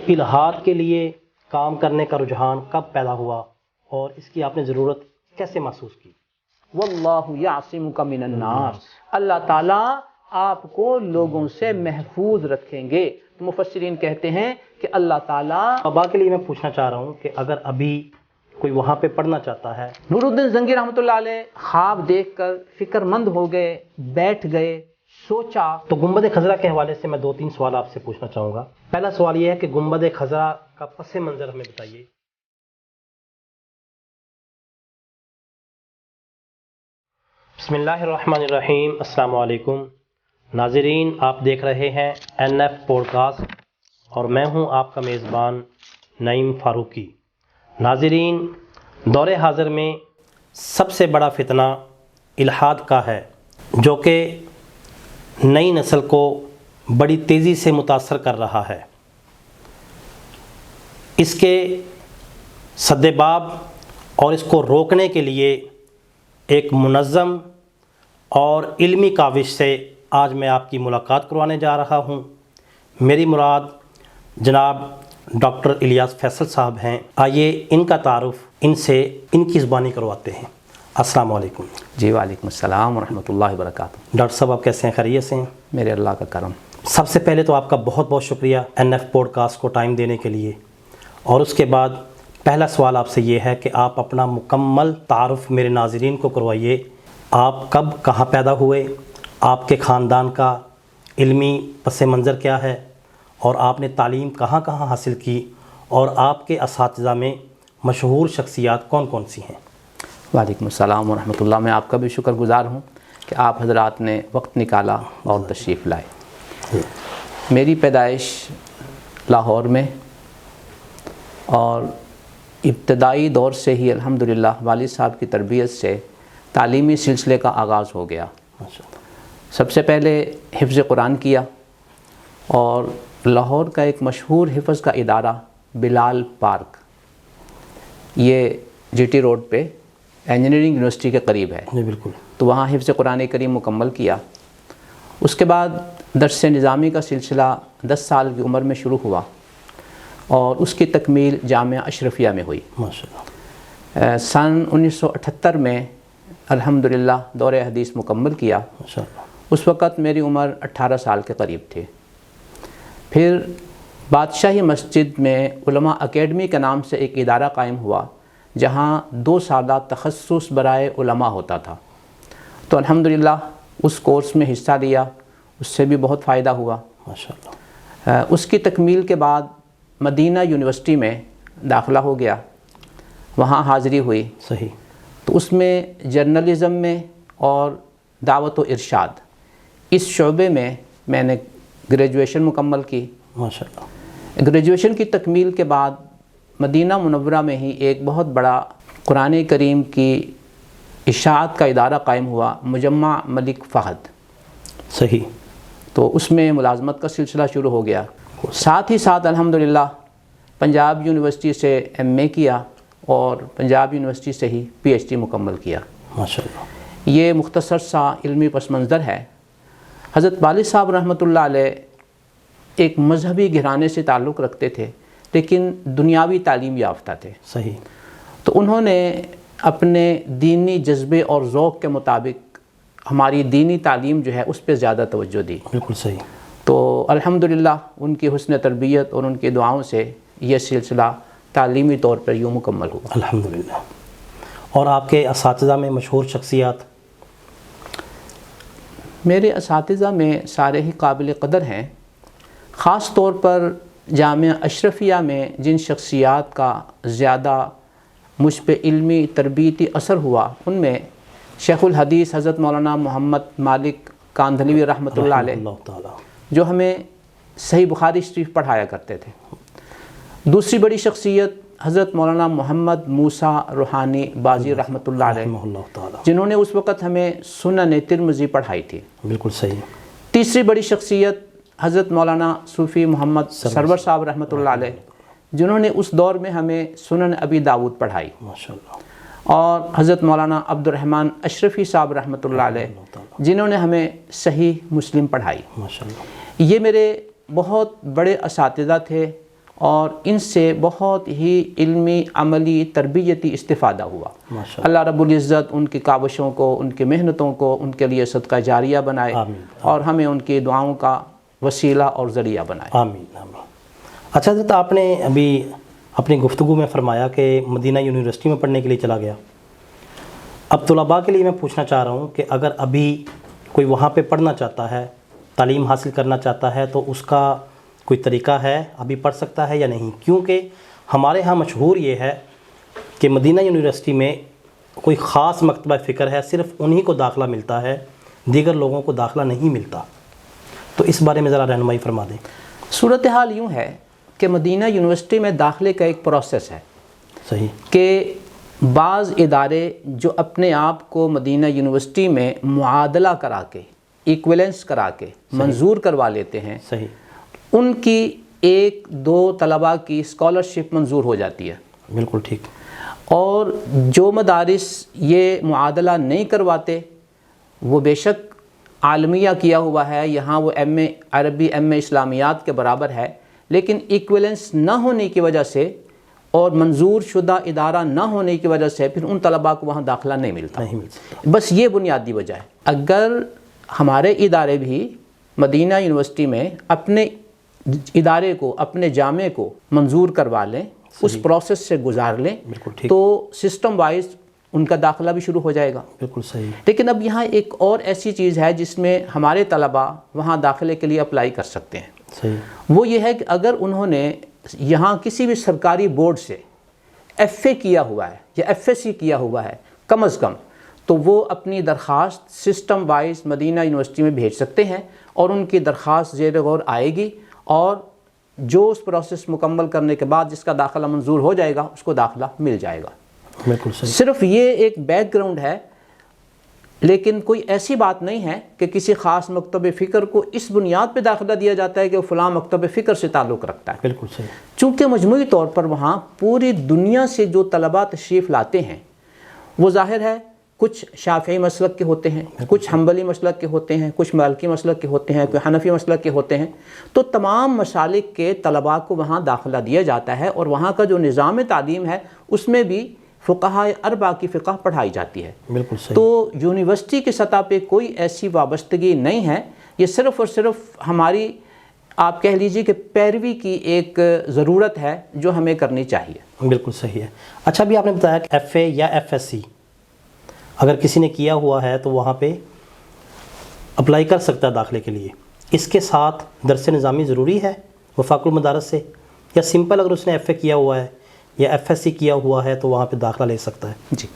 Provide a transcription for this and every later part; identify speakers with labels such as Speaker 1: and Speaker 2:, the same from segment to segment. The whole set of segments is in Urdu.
Speaker 1: الہاد کے لیے کام کرنے کا رجحان کب پیدا ہوا اور اس کی آپ نے ضرورت کیسے محسوس کی؟
Speaker 2: واللہ یعصمک من الناس، اللہ تعالیٰ آپ کو لوگوں سے محفوظ رکھیں گے۔ تو مفسرین کہتے ہیں کہ اللہ تعالیٰ
Speaker 1: ابا کے لیے میں پوچھنا چاہ رہا ہوں کہ اگر ابھی کوئی وہاں پہ پڑھنا چاہتا ہے۔
Speaker 2: نور الدین زنگی رحمۃ اللہ علیہ خواب دیکھ کر فکر مند ہو گئے، بیٹھ گئے، سوچا۔
Speaker 1: تو گنبد خضرا کے حوالے سے میں 2-3 سوال آپ سے پوچھنا چاہوں گا۔ پہلا سوال یہ ہے کہ گنبد خضرا کا پس منظر ہمیں بتائیے۔ بسم اللہ الرحمن الرحیم، السلام علیکم ناظرین، آپ دیکھ رہے ہیں NF پوڈ کاسٹ اور میں ہوں آپ کا میزبان نعیم فاروقی۔ ناظرین، دور حاضر میں سب سے بڑا فتنہ الحاد کا ہے، جو کہ نئی نسل کو بڑی تیزی سے متاثر کر رہا ہے۔ اس کے سدباب اور اس کو روکنے کے لیے ایک منظم اور علمی کاوش سے آج میں آپ کی ملاقات کروانے جا رہا ہوں۔ میری مراد جناب ڈاکٹر الیاس فیصل صاحب ہیں۔ آئیے ان کا تعارف ان سے ان کی زبانی کرواتے ہیں۔ السلام علیکم۔
Speaker 2: جی وعلیکم السلام ورحمۃ اللہ وبرکاتہ۔
Speaker 1: ڈاکٹر صاحب آپ کیسے ہیں؟ خیریت سے ہیں؟
Speaker 2: میرے اللہ کا کرم۔
Speaker 1: سب سے پہلے تو آپ کا بہت بہت شکریہ NF پوڈ کاسٹ کو ٹائم دینے کے لیے، اور اس کے بعد پہلا سوال آپ سے یہ ہے کہ آپ اپنا مکمل تعارف میرے ناظرین کو کروائیے۔ آپ کب کہاں پیدا ہوئے، آپ کے خاندان کا علمی پس منظر کیا ہے، اور آپ نے تعلیم کہاں کہاں حاصل کی، اور آپ کے اساتذہ میں مشہور شخصیات کون کون سی ہیں؟
Speaker 2: وعلیکم السلام ورحمۃ اللہ۔ میں آپ کا بھی شکر گزار ہوں کہ آپ حضرات نے وقت نکالا اور تشریف لائے۔ میری پیدائش لاہور میں، اور ابتدائی دور سے ہی الحمدللہ والد صاحب کی تربیت سے تعلیمی سلسلے کا آغاز ہو گیا۔ سب سے پہلے حفظ قرآن کیا، اور لاہور کا ایک مشہور حفظ کا ادارہ بلال پارک، یہ GT روڈ پہ انجینئرنگ یونیورسٹی کے قریب ہے،
Speaker 1: جی بالکل،
Speaker 2: تو وہاں حفظ قرآن کریم مکمل کیا۔ اس کے بعد درس نظامی کا سلسلہ 10 سال کی عمر میں شروع ہوا، اور اس کی تکمیل جامعہ اشرفیہ میں ہوئی۔
Speaker 1: ماشاءاللہ۔
Speaker 2: سن 1978 میں الحمدللہ دور حدیث مکمل کیا۔
Speaker 1: ماشاءاللہ۔
Speaker 2: اس وقت میری عمر 18 سال کے قریب تھی۔ پھر بادشاہی مسجد میں علماء اکیڈمی کے نام سے ایک ادارہ قائم ہوا، جہاں 2 سالہ تخصص برائے علماء ہوتا تھا۔ تو الحمدللہ اس کورس میں حصہ لیا، اس سے بھی بہت فائدہ ہوا۔
Speaker 1: ماشاءاللہ۔
Speaker 2: اس کی تکمیل کے بعد مدینہ یونیورسٹی میں داخلہ ہو گیا، وہاں حاضری ہوئی۔
Speaker 1: صحیح۔
Speaker 2: تو اس میں جرنلزم میں اور دعوت و ارشاد، اس شعبے میں نے گریجویشن مکمل کی۔
Speaker 1: ماشاءاللہ۔
Speaker 2: گریجویشن کی تکمیل کے بعد مدینہ منورہ میں ہی ایک بہت بڑا قرآن کریم کی اشاعت کا ادارہ قائم ہوا، مجمع ملک فہد۔
Speaker 1: صحیح۔
Speaker 2: تو اس میں ملازمت کا سلسلہ شروع ہو گیا۔ ساتھ ہی ساتھ الحمدللہ پنجاب یونیورسٹی سے MA کیا، اور پنجاب یونیورسٹی سے ہی PhD مکمل کیا۔
Speaker 1: ماشاءاللہ۔
Speaker 2: یہ مختصر سا علمی پس منظر ہے۔ حضرت والد صاحب رحمۃ اللہ علیہ ایک مذہبی گھرانے سے تعلق رکھتے تھے، لیکن دنیاوی تعلیم یافتہ تھے۔
Speaker 1: صحیح۔
Speaker 2: تو انہوں نے اپنے دینی جذبے اور ذوق کے مطابق ہماری دینی تعلیم جو ہے اس پہ زیادہ توجہ دی۔
Speaker 1: بالکل صحیح۔
Speaker 2: تو الحمدللہ ان کی حسن تربیت اور ان کی دعاؤں سے یہ سلسلہ تعلیمی طور پر یوں مکمل ہوا۔
Speaker 1: الحمدللہ۔ اور آپ کے اساتذہ میں مشہور شخصیات؟
Speaker 2: میرے اساتذہ میں سارے ہی قابل قدر ہیں۔ خاص طور پر جامعہ اشرفیہ میں جن شخصیات کا زیادہ مجھ پہ علمی تربیتی اثر ہوا، ان میں شیخ الحدیث حضرت مولانا محمد مالک کاندھلوی رحمۃ اللہ علیہ، جو ہمیں صحیح بخاری شریف پڑھایا کرتے تھے۔ دوسری بڑی شخصیت حضرت مولانا محمد موسیٰ روحانی بازی رحمۃ اللہ علیہ، جنہوں نے اس وقت ہمیں سنن ترمذی پڑھائی تھی۔
Speaker 1: بالکل صحیح۔
Speaker 2: تیسری بڑی شخصیت حضرت مولانا صوفی محمد سرور صاحب رحمۃ اللہ علیہ، جنہوں نے اس دور میں ہمیں سنن ابی داود پڑھائی۔
Speaker 1: ماشاءاللہ۔
Speaker 2: اور حضرت مولانا عبد الرحمن اشرفی صاحب رحمۃ اللہ علیہ، جنہوں نے ہمیں صحیح مسلم پڑھائی۔
Speaker 1: ماشاءاللہ۔
Speaker 2: یہ میرے بہت بڑے اساتذہ تھے، اور ان سے بہت ہی علمی، عملی، تربیتی استفادہ ہوا۔
Speaker 1: ماشاء
Speaker 2: اللہ رب العزت ان کی کاوشوں کو، ان کی محنتوں کو ان کے لیے صدقہ جاریہ بنائے،
Speaker 1: آمین،
Speaker 2: اور ہمیں ان کی دعاؤں کا وسیلہ اور ذریعہ بنائے۔
Speaker 1: آمین آمین۔ اچھا حضرت، آپ نے ابھی اپنی گفتگو میں فرمایا کہ مدینہ یونیورسٹی میں پڑھنے کے لیے چلا گیا۔ اب طلباء کے لیے میں پوچھنا چاہ رہا ہوں کہ اگر ابھی کوئی وہاں پہ پڑھنا چاہتا ہے، تعلیم حاصل کرنا چاہتا ہے، تو اس کا کوئی طریقہ ہے، ابھی پڑھ سکتا ہے یا نہیں؟ کیونکہ ہمارے ہاں مشہور یہ ہے کہ مدینہ یونیورسٹی میں کوئی خاص مکتبہ فکر ہے، صرف انہی کو داخلہ ملتا ہے، دیگر لوگوں کو داخلہ نہیں ملتا۔ تو اس بارے میں ذرا رہنمائی فرما دیں۔
Speaker 2: صورتحال یوں ہے کہ مدینہ یونیورسٹی میں داخلے کا ایک پروسیس ہے
Speaker 1: صحیح
Speaker 2: کہ بعض ادارے جو اپنے آپ کو مدینہ یونیورسٹی میں معادلہ کرا کے، ایکویلنس کرا کے منظور کروا لیتے ہیں،
Speaker 1: صحیح،
Speaker 2: ان کی ایک دو طلباء کی اسکالرشپ منظور ہو جاتی ہے۔
Speaker 1: بالکل ٹھیک۔
Speaker 2: اور جو مدارس یہ معادلہ نہیں کرواتے، وہ بے شک عالمیہ کیا ہوا ہے، یہاں وہ ایم اے عربی، ایم اے اسلامیات کے برابر ہے، لیکن ایکویلنس نہ ہونے کی وجہ سے اور منظور شدہ ادارہ نہ ہونے کی وجہ سے پھر ان طلباء کو وہاں داخلہ نہیں ملتا۔ بس یہ بنیادی وجہ ہے۔ اگر ہمارے ادارے بھی مدینہ یونیورسٹی میں اپنے ادارے کو، اپنے جامعے کو منظور کروا لیں، اس پروسیس سے گزار لیں، تو سسٹم وائز ان کا داخلہ بھی شروع ہو جائے گا۔
Speaker 1: بالکل صحیح۔
Speaker 2: لیکن اب یہاں ایک اور ایسی چیز ہے جس میں ہمارے طلباء وہاں داخلے کے لیے اپلائی کر سکتے ہیں۔
Speaker 1: صحیح۔
Speaker 2: وہ یہ ہے کہ اگر انہوں نے یہاں کسی بھی سرکاری بورڈ سے ایف اے کیا ہوا ہے یا ایف ایس سی کیا ہوا ہے کم از کم، تو وہ اپنی درخواست سسٹم وائز مدینہ یونیورسٹی میں بھیج سکتے ہیں، اور ان کی درخواست زیر غور آئے گی، اور جو اس پروسیس مکمل کرنے کے بعد جس کا داخلہ منظور ہو جائے گا، اس کو داخلہ مل جائے گا۔
Speaker 1: بالکل صحیح۔
Speaker 2: صرف یہ ایک بیک گراؤنڈ ہے، لیکن کوئی ایسی بات نہیں ہے کہ کسی خاص مکتب فکر کو اس بنیاد پہ داخلہ دیا جاتا ہے کہ وہ فلاں مکتب فکر سے تعلق رکھتا ہے۔
Speaker 1: بالکل صحیح۔
Speaker 2: چونکہ مجموعی طور پر وہاں پوری دنیا سے جو طلباء تشریف لاتے ہیں، وہ ظاہر ہے کچھ شافعی مسلک کے ہوتے ہیں، کچھ حنبلی مسلک کے ہوتے ہیں، کچھ مالکی مسلک کے ہوتے ہیں، کوئی حنفی مسلک کے ہوتے ہیں، تو تمام مسالک کے طلباء کو وہاں داخلہ دیا جاتا ہے، اور وہاں کا جو نظام تعلیم ہے اس میں بھی فقہاء اربعہ کی فقہ پڑھائی جاتی ہے۔
Speaker 1: بالکل صحیح۔
Speaker 2: تو یونیورسٹی کی سطح پہ کوئی ایسی وابستگی نہیں ہے، یہ صرف اور صرف ہماری آپ کہہ لیجیے کہ پیروی کی ایک ضرورت ہے جو ہمیں کرنی چاہیے۔
Speaker 1: بالکل صحیح ہے۔ اچھا، ابھی آپ نے بتایا کہ ایف اے یا ایف ایس سی اگر کسی نے کیا ہوا ہے تو وہاں پہ اپلائی کر سکتا ہے داخلے کے لیے، اس کے ساتھ درس نظامی ضروری ہے وفاق المدارس سے، یا سمپل اگر اس نے ایف اے کیا ہوا ہے یا ایف ایس سی کیا ہوا ہے تو وہاں پہ داخلہ لے سکتا ہے؟
Speaker 2: جی،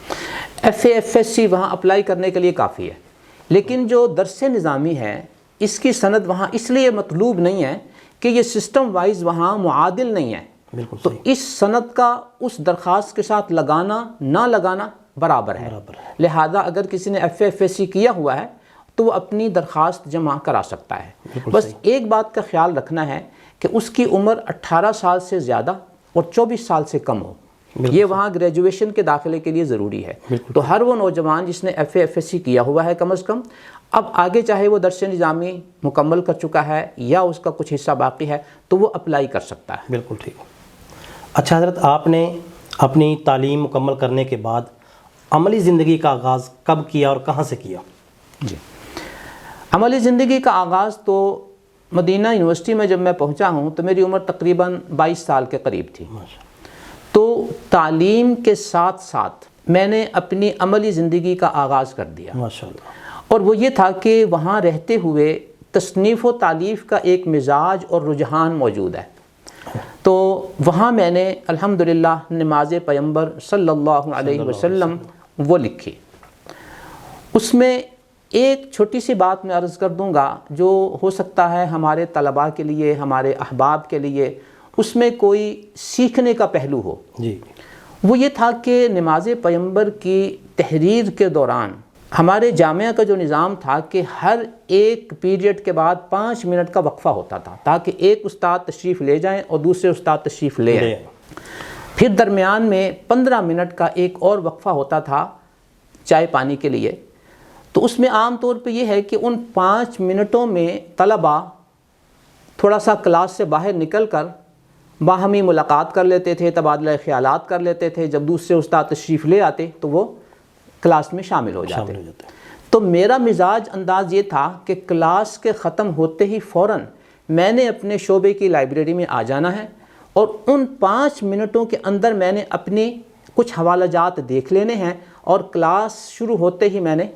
Speaker 2: F A F S C وہاں اپلائی کرنے کے لیے کافی ہے، لیکن جو درس نظامی ہے اس کی سند وہاں اس لیے مطلوب نہیں ہے کہ یہ سسٹم وائز وہاں معادل نہیں ہے،
Speaker 1: بالکل
Speaker 2: تو
Speaker 1: صحیح۔
Speaker 2: اس سند کا اس درخواست کے ساتھ لگانا نہ لگانا برابر ہے، لہذا اگر کسی نے F A F S C کیا ہوا ہے تو وہ اپنی درخواست جمع کرا سکتا ہے۔ بس ایک بات کا خیال رکھنا ہے کہ اس کی عمر 18 سال سے زیادہ اور 24 سال سے کم ہو، یہ وہاں گریجویشن کے داخلے کے لیے ضروری ہے۔ تو ہر وہ نوجوان جس نے F A F S C کیا ہوا ہے کم از کم، اب آگے چاہے وہ درس نظامی مکمل کر چکا ہے یا اس کا کچھ حصہ باقی ہے، تو وہ اپلائی کر سکتا ہے۔
Speaker 1: بالکل ٹھیک۔ اچھا حضرت، آپ نے اپنی تعلیم مکمل کرنے کے بعد عملی زندگی کا آغاز کب کیا اور کہاں سے کیا؟
Speaker 2: جی، عملی زندگی کا آغاز تو مدینہ یونیورسٹی میں جب میں پہنچا ہوں تو میری عمر تقریباً 22 سال کے قریب تھی۔ تو تعلیم کے ساتھ ساتھ میں نے اپنی عملی زندگی کا آغاز کر دیا،
Speaker 1: ماشاءاللہ۔
Speaker 2: اور وہ یہ تھا کہ وہاں رہتے ہوئے تصنیف و تالیف کا ایک مزاج اور رجحان موجود ہے، تو وہاں میں نے الحمدللہ نماز پیغمبر صلی اللہ علیہ وسلم وہ لکھی۔ اس میں ایک چھوٹی سی بات میں عرض کر دوں گا جو ہو سکتا ہے ہمارے طلباء کے لیے، ہمارے احباب کے لیے اس میں کوئی سیکھنے کا پہلو ہو۔
Speaker 1: جی،
Speaker 2: وہ یہ تھا کہ نماز پیغمبر کی تحریر کے دوران ہمارے جامعہ کا جو نظام تھا کہ ہر ایک پیریڈ کے بعد 5 منٹ کا وقفہ ہوتا تھا، تاکہ ایک استاد تشریف لے جائیں اور دوسرے استاد تشریف لے آئیں۔ پھر درمیان میں 15 منٹ کا ایک اور وقفہ ہوتا تھا چائے پانی کے لیے۔ تو اس میں عام طور پہ یہ ہے کہ ان 5 منٹوں میں طلباء تھوڑا سا کلاس سے باہر نکل کر باہمی ملاقات کر لیتے تھے، تبادلہ خیالات کر لیتے تھے، جب دوسرے استاد تشریف لے آتے تو وہ کلاس میں شامل ہو جاتے۔ تو میرا مزاج انداز یہ تھا کہ کلاس کے ختم ہوتے ہی فوراً میں نے اپنے شعبے کی لائبریری میں آ جانا ہے، اور ان 5 منٹوں کے اندر میں نے اپنی کچھ حوالہ جات دیکھ لینے ہیں، اور کلاس شروع ہوتے ہی میں نے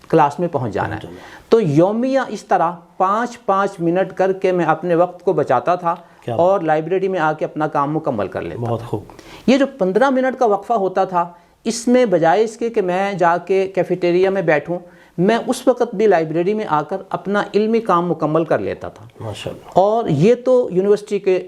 Speaker 2: کلاس میں پہنچ جانا ہے۔ تو یومیہ اس طرح 5 منٹ کر کے میں اپنے وقت کو بچاتا تھا اور لائبریری میں آ کے اپنا کام مکمل کر لیتا۔
Speaker 1: بہت خوب۔
Speaker 2: یہ جو 15 منٹ کا وقفہ ہوتا تھا، اس میں بجائے اس کے کہ میں جا کے کیفیٹیریا میں بیٹھوں، میں اس وقت بھی لائبریری میں آ کر اپنا علمی کام مکمل کر لیتا تھا۔
Speaker 1: ماشاءاللہ۔
Speaker 2: اور یہ تو یونیورسٹی کے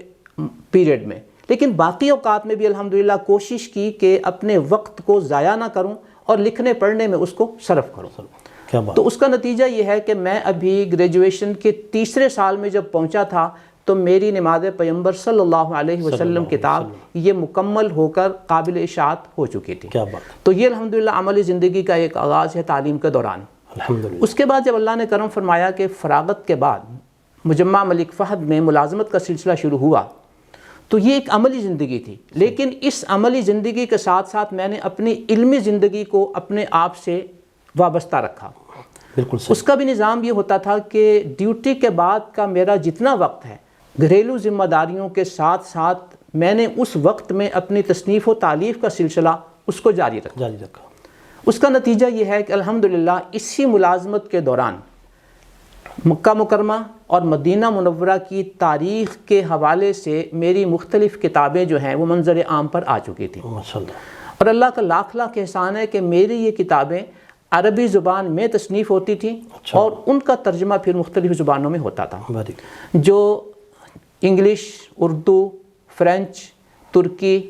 Speaker 2: پیریڈ میں، لیکن باقی اوقات میں بھی الحمدللہ کوشش کی کہ اپنے وقت کو ضائع نہ کروں اور لکھنے پڑھنے میں اس کو صرف کروں۔
Speaker 1: کیا بات۔
Speaker 2: تو اس کا نتیجہ یہ ہے کہ میں ابھی گریجویشن کے 3 سال میں جب پہنچا تھا تو میری نماز پیغمبر صلی اللہ علیہ وسلم کتاب یہ مکمل ہو کر قابل اشاعت ہو چکی تھی۔
Speaker 1: کیا بات۔
Speaker 2: تو یہ الحمدللہ عملی زندگی کا ایک آغاز ہے تعلیم کے دوران۔
Speaker 1: الحمدللہ۔
Speaker 2: اس کے بعد جب اللہ نے کرم فرمایا کہ فراغت کے بعد مجمع ملک فہد میں ملازمت کا سلسلہ شروع ہوا، تو یہ ایک عملی زندگی تھی، لیکن اس عملی زندگی کے ساتھ ساتھ میں نے اپنی علمی زندگی کو اپنے آپ سے وابستہ رکھا۔
Speaker 1: بالکل صحیح۔
Speaker 2: اس کا بھی نظام یہ ہوتا تھا کہ ڈیوٹی کے بعد کا میرا جتنا وقت ہے، گھریلو ذمہ داریوں کے ساتھ ساتھ میں نے اس وقت میں اپنی تصنیف و تالیف کا سلسلہ اس کو جاری رکھا۔ اس کا نتیجہ یہ ہے کہ الحمدللہ اسی ملازمت کے دوران مکہ مکرمہ اور مدینہ منورہ کی تاریخ کے حوالے سے میری مختلف کتابیں جو ہیں وہ منظر عام پر آ چکی تھیں۔
Speaker 1: ماشاءاللہ۔
Speaker 2: اور اللہ کا لاکھ لاکھ احسان ہے کہ میری یہ کتابیں عربی زبان میں تصنیف ہوتی تھیں، اور ان کا ترجمہ پھر مختلف زبانوں میں ہوتا تھا، جو انگلش، اردو، فرینچ، ترکی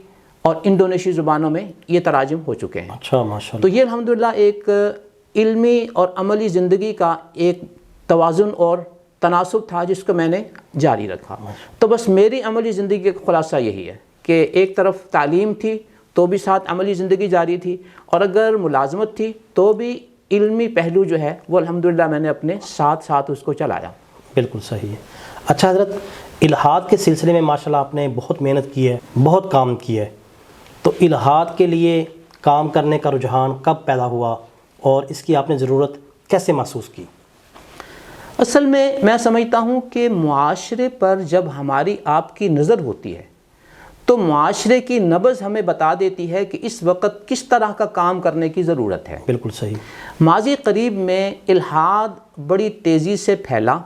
Speaker 2: اور انڈونیشی زبانوں میں یہ تراجم ہو چکے ہیں۔
Speaker 1: اچھا، ماشاءاللہ۔
Speaker 2: تو یہ الحمدللہ ایک علمی اور عملی زندگی کا ایک توازن اور تناسب تھا جس کو میں نے جاری رکھا۔ تو بس میری عملی زندگی کا خلاصہ یہی ہے کہ ایک طرف تعلیم تھی تو بھی ساتھ عملی زندگی جاری تھی، اور اگر ملازمت تھی تو بھی علمی پہلو جو ہے وہ الحمدللہ میں نے اپنے ساتھ ساتھ اس کو چلایا۔
Speaker 1: بالکل صحیح ہے۔ اچھا حضرت، الہاد کے سلسلے میں ماشاءاللہ آپ نے بہت محنت کی ہے، بہت کام کیا ہے، تو الہاد کے لیے کام کرنے کا رجحان کب پیدا ہوا اور اس کی آپ نے ضرورت کیسے محسوس کی؟
Speaker 2: اصل میں سمجھتا ہوں کہ معاشرے پر جب ہماری آپ کی نظر ہوتی ہے تو معاشرے کی نبض ہمیں بتا دیتی ہے کہ اس وقت کس طرح کا کام کرنے کی ضرورت ہے۔
Speaker 1: بالکل صحیح۔
Speaker 2: ماضی قریب میں الہاد بڑی تیزی سے پھیلا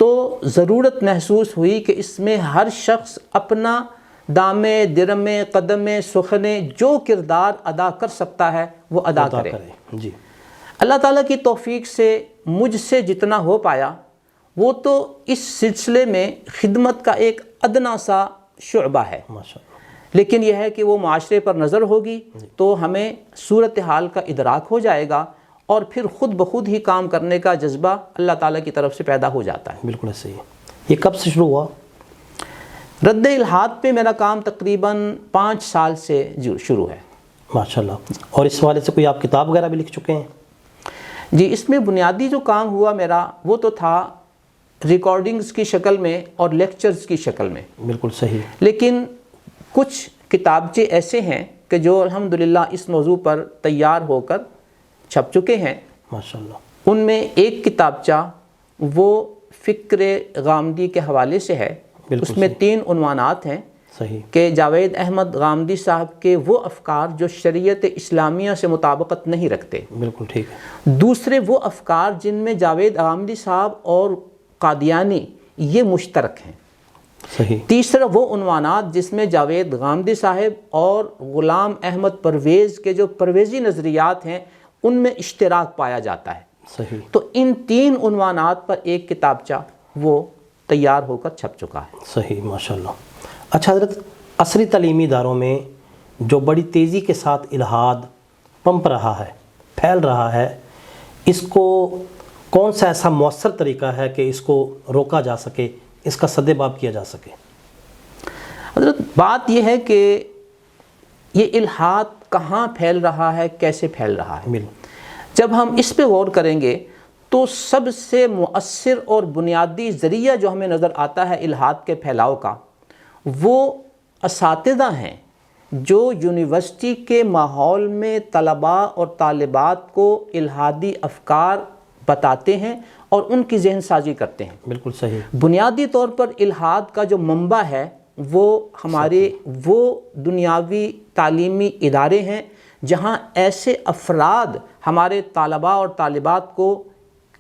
Speaker 2: تو ضرورت محسوس ہوئی کہ اس میں ہر شخص اپنا دامے، درمے، قدمے، سخنے جو کردار ادا کر سکتا ہے وہ ادا کرے۔
Speaker 1: جی۔
Speaker 2: اللہ تعالیٰ کی توفیق سے مجھ سے جتنا ہو پایا وہ تو اس سلسلے میں خدمت کا ایک ادنا سا شعبہ ہے،
Speaker 1: ماشاءاللہ۔
Speaker 2: لیکن یہ ہے کہ وہ معاشرے پر نظر ہوگی تو ہمیں صورتحال کا ادراک ہو جائے گا، اور پھر خود بخود ہی کام کرنے کا جذبہ اللہ تعالیٰ کی طرف سے پیدا ہو جاتا ہے۔
Speaker 1: بالکل صحیح۔ یہ کب سے شروع ہوا؟
Speaker 2: رد الہاد پہ میرا کام تقریباً 5 سال سے شروع ہے۔
Speaker 1: ماشاءاللہ۔ اور اس حوالے سے کوئی آپ کتاب وغیرہ بھی لکھ چکے ہیں؟
Speaker 2: جی، اس میں بنیادی جو کام ہوا میرا وہ تو تھا ریکارڈنگز کی شکل میں اور لیکچرز کی شکل میں۔
Speaker 1: بالکل صحیح۔
Speaker 2: لیکن کچھ کتابچے ایسے ہیں کہ جو الحمدللہ اس موضوع پر تیار ہو کر چھپ چکے ہیں۔
Speaker 1: ماشاءاللہ۔
Speaker 2: ان میں ایک کتابچہ وہ فکر غامدی کے حوالے سے ہے، اس میں 3 عنوانات ہیں
Speaker 1: صحیح
Speaker 2: کہ جاوید احمد غامدی صاحب کے وہ افکار جو شریعت اسلامیہ سے مطابقت نہیں رکھتے۔
Speaker 1: بالکل ٹھیک ہے۔
Speaker 2: دوسرے وہ افکار جن میں جاوید غامدی صاحب اور قادیانی یہ مشترک ہیں۔
Speaker 1: صحیح۔
Speaker 2: تیسرا وہ عنوانات جس میں جاوید غامدی صاحب اور غلام احمد پرویز کے جو پرویزی نظریات ہیں ان میں اشتراک پایا جاتا ہے۔
Speaker 1: صحیح۔
Speaker 2: تو ان 3 عنوانات پر ایک کتابچہ وہ تیار ہو کر چھپ چکا ہے۔
Speaker 1: صحیح، ماشاءاللہ۔ اچھا حضرت، عصری تعلیمی اداروں میں جو بڑی تیزی کے ساتھ الہاد پنپ رہا ہے، پھیل رہا ہے، اس کو کون سا ایسا مؤثر طریقہ ہے کہ اس کو روکا جا سکے، اس کا سد باب کیا جا سکے؟
Speaker 2: حضرت، بات یہ ہے کہ یہ الہاد کہاں پھیل رہا ہے، کیسے پھیل رہا ہے۔ جب ہم اس پہ غور کریں گے تو سب سے مؤثر اور بنیادی ذریعہ جو ہمیں نظر آتا ہے الہاد کے پھیلاؤ کا، وہ اساتذہ ہیں جو یونیورسٹی کے ماحول میں طلباء اور طالبات کو الہادی افکار بتاتے ہیں اور ان کی ذہن سازی کرتے ہیں۔
Speaker 1: بالکل صحیح۔
Speaker 2: بنیادی طور پر الہاد کا جو منبع ہے وہ ہمارے وہ دنیاوی تعلیمی ادارے ہیں جہاں ایسے افراد ہمارے طلباء اور طالبات کو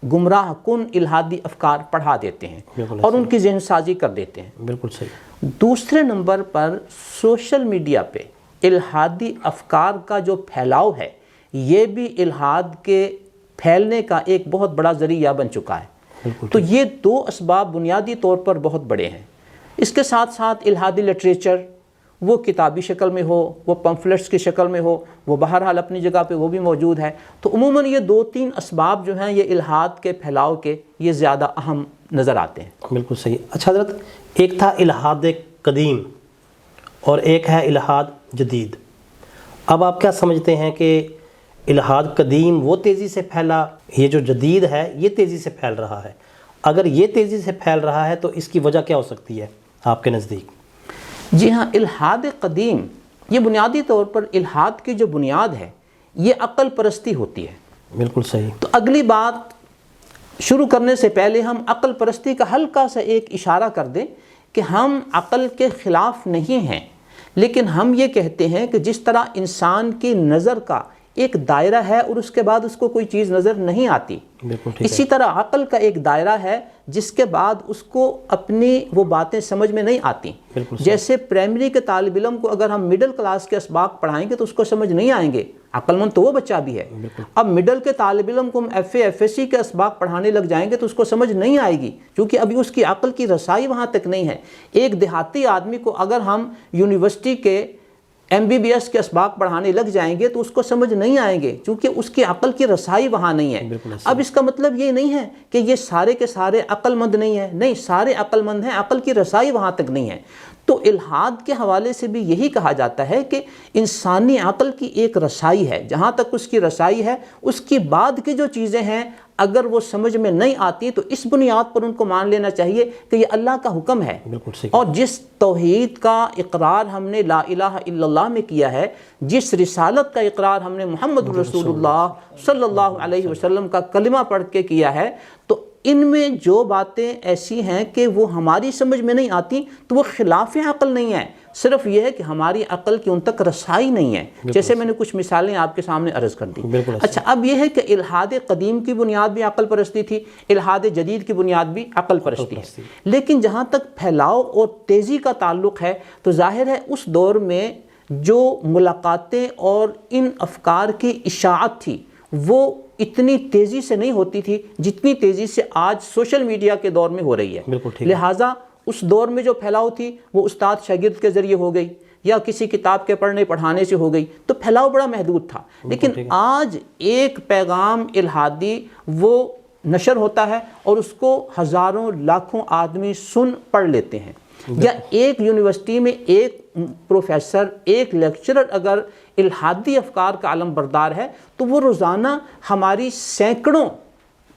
Speaker 2: گمراہ کن الہادی افکار پڑھا دیتے ہیں اور ان کی ذہن سازی کر دیتے ہیں۔
Speaker 1: بالکل صحیح۔
Speaker 2: دوسرے نمبر پر سوشل میڈیا پہ الہادی افکار کا جو پھیلاؤ ہے یہ بھی الہاد کے پھیلنے کا ایک بہت بڑا ذریعہ بن چکا ہے۔ تو یہ دو اسباب بنیادی طور پر بہت بڑے ہیں۔ اس کے ساتھ ساتھ الہادی لٹریچر، وہ کتابی شکل میں ہو، وہ پمفلٹس کی شکل میں ہو، وہ بہرحال اپنی جگہ پہ وہ بھی موجود ہے۔ تو عموماً یہ دو تین اسباب جو ہیں یہ الہاد کے پھیلاؤ کے یہ زیادہ اہم نظر آتے ہیں۔
Speaker 1: بالکل صحیح۔ اچھا حضرت، ایک تھا الہاد قدیم اور ایک ہے الہاد جدید۔ اب آپ کیا سمجھتے ہیں کہ الہاد قدیم وہ تیزی سے پھیلا، یہ جو جدید ہے یہ تیزی سے پھیل رہا ہے؟ اگر یہ تیزی سے پھیل رہا ہے تو اس کی وجہ کیا ہو سکتی ہے آپ کے نزدیک؟
Speaker 2: جی ہاں، الہاد قدیم یہ بنیادی طور پر الہاد کی جو بنیاد ہے یہ عقل پرستی ہوتی ہے۔
Speaker 1: بالکل صحیح۔
Speaker 2: تو اگلی بات شروع کرنے سے پہلے ہم عقل پرستی کا ہلکا سا ایک اشارہ کر دیں کہ ہم عقل کے خلاف نہیں ہیں، لیکن ہم یہ کہتے ہیں کہ جس طرح انسان کی نظر کا ایک دائرہ ہے اور اس کے بعد اس کو کوئی چیز نظر نہیں آتی، اسی طرح عقل کا ایک دائرہ ہے جس کے بعد اس کو اپنی وہ باتیں سمجھ میں نہیں آتی۔ جیسے پرائمری کے طالب علم کو اگر ہم مڈل کلاس کے اسباق پڑھائیں گے تو اس کو سمجھ نہیں آئیں گے، عقل مند تو وہ بچہ بھی ہے۔ اب مڈل کے طالب علم کو ہم F A F S C کے اسباق پڑھانے لگ جائیں گے تو اس کو سمجھ نہیں آئے گی، کیونکہ ابھی اس کی عقل کی رسائی وہاں تک نہیں ہے۔ ایک دیہاتی آدمی کو اگر ہم یونیورسٹی کے ایم بی بی ایس کے اسباق پڑھانے لگ جائیں گے تو اس کو سمجھ نہیں آئیں گے، کیونکہ اس کی عقل کی رسائی وہاں نہیں ہے۔ اب اس کا مطلب یہ نہیں ہے کہ یہ سارے کے سارے عقل مند نہیں ہیں، نہیں، سارے عقل مند ہیں، عقل کی رسائی وہاں تک نہیں ہے۔ تو الہاد کے حوالے سے بھی یہی کہا جاتا ہے کہ انسانی عقل کی ایک رسائی ہے، جہاں تک اس کی رسائی ہے اس کی بعد کی جو چیزیں ہیں اگر وہ سمجھ میں نہیں آتی تو اس بنیاد پر ان کو مان لینا چاہیے کہ یہ اللہ کا حکم ہے۔ اور جس توحید کا اقرار ہم نے لا الہ الا اللہ میں کیا ہے، جس رسالت کا اقرار ہم نے محمد رسول اللہ صلی اللہ علیہ وسلم کا کلمہ پڑھ کے کیا ہے، تو ان میں جو باتیں ایسی ہیں کہ وہ ہماری سمجھ میں نہیں آتی تو وہ خلاف عقل نہیں ہے، صرف یہ ہے کہ ہماری عقل کی ان تک رسائی نہیں ہے۔ جیسے میں نے کچھ مثالیں آپ کے سامنے عرض کر دی۔ اچھا، اب یہ ہے کہ الہاد قدیم کی بنیاد بھی عقل پرستی تھی، الہاد جدید کی بنیاد بھی عقل پرستی ہے، لیکن جہاں تک پھیلاؤ اور تیزی کا تعلق ہے تو ظاہر ہے اس دور میں جو ملاقاتیں اور ان افکار کی اشاعت تھی وہ اتنی تیزی سے نہیں ہوتی تھی جتنی تیزی سے آج سوشل میڈیا کے دور میں ہو رہی ہے۔ لہٰذا اس دور میں جو پھیلاؤ تھی وہ استاد شاگرد کے ذریعے ہو گئی یا کسی کتاب کے پڑھنے پڑھانے سے ہو گئی، تو پھیلاؤ بڑا محدود تھا۔ لیکن آج ایک پیغام الہادی وہ نشر ہوتا ہے اور اس کو ہزاروں لاکھوں آدمی سن پڑھ لیتے ہیں، یا ایک یونیورسٹی میں ایک پروفیسر، ایک لیکچرر اگر الہادی افکار کا علم بردار ہے تو وہ روزانہ ہماری سینکڑوں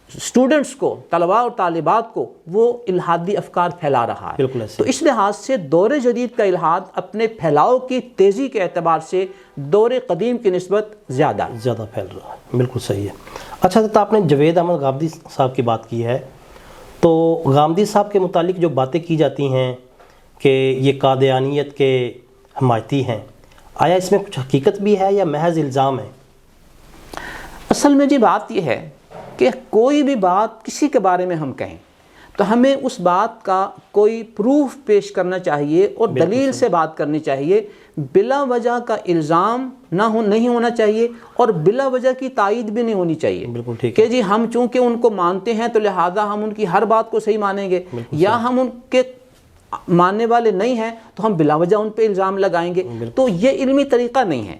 Speaker 2: اسٹوڈنٹس کو، طلباء اور طالبات کو وہ الہادی افکار پھیلا رہا ہے۔ تو اس لحاظ سے دور جدید کا الہاد اپنے پھیلاؤ کی تیزی کے اعتبار سے دور قدیم کی نسبت زیادہ
Speaker 1: پھیل رہا ہے۔ بالکل صحیح ہے۔ اچھا تو آپ نے جوید احمد غامدی صاحب کی بات کی ہے، تو غامدی صاحب کے متعلق جو باتیں کی جاتی ہیں کہ یہ قادیانیت کے حمایتی ہیں، آیا اس میں کچھ حقیقت بھی ہے یا محض الزام ہے؟
Speaker 2: اصل میں جی بات یہ ہے کہ کوئی بھی بات کسی کے بارے میں ہم کہیں تو ہمیں اس بات کا کوئی پروف پیش کرنا چاہیے اور دلیل سے بات کرنی چاہیے، بلا وجہ کا الزام نہیں ہونا چاہیے اور بلا وجہ کی تائید بھی نہیں ہونی چاہیے کہ جی ہم چونکہ ان کو مانتے ہیں تو لہذا ہم ان کی ہر بات کو صحیح مانیں گے، یا ہم ان کے ماننے والے نہیں ہیں تو ہم بلا وجہ ان پہ الزام لگائیں گے۔ تو یہ علمی طریقہ نہیں ہے۔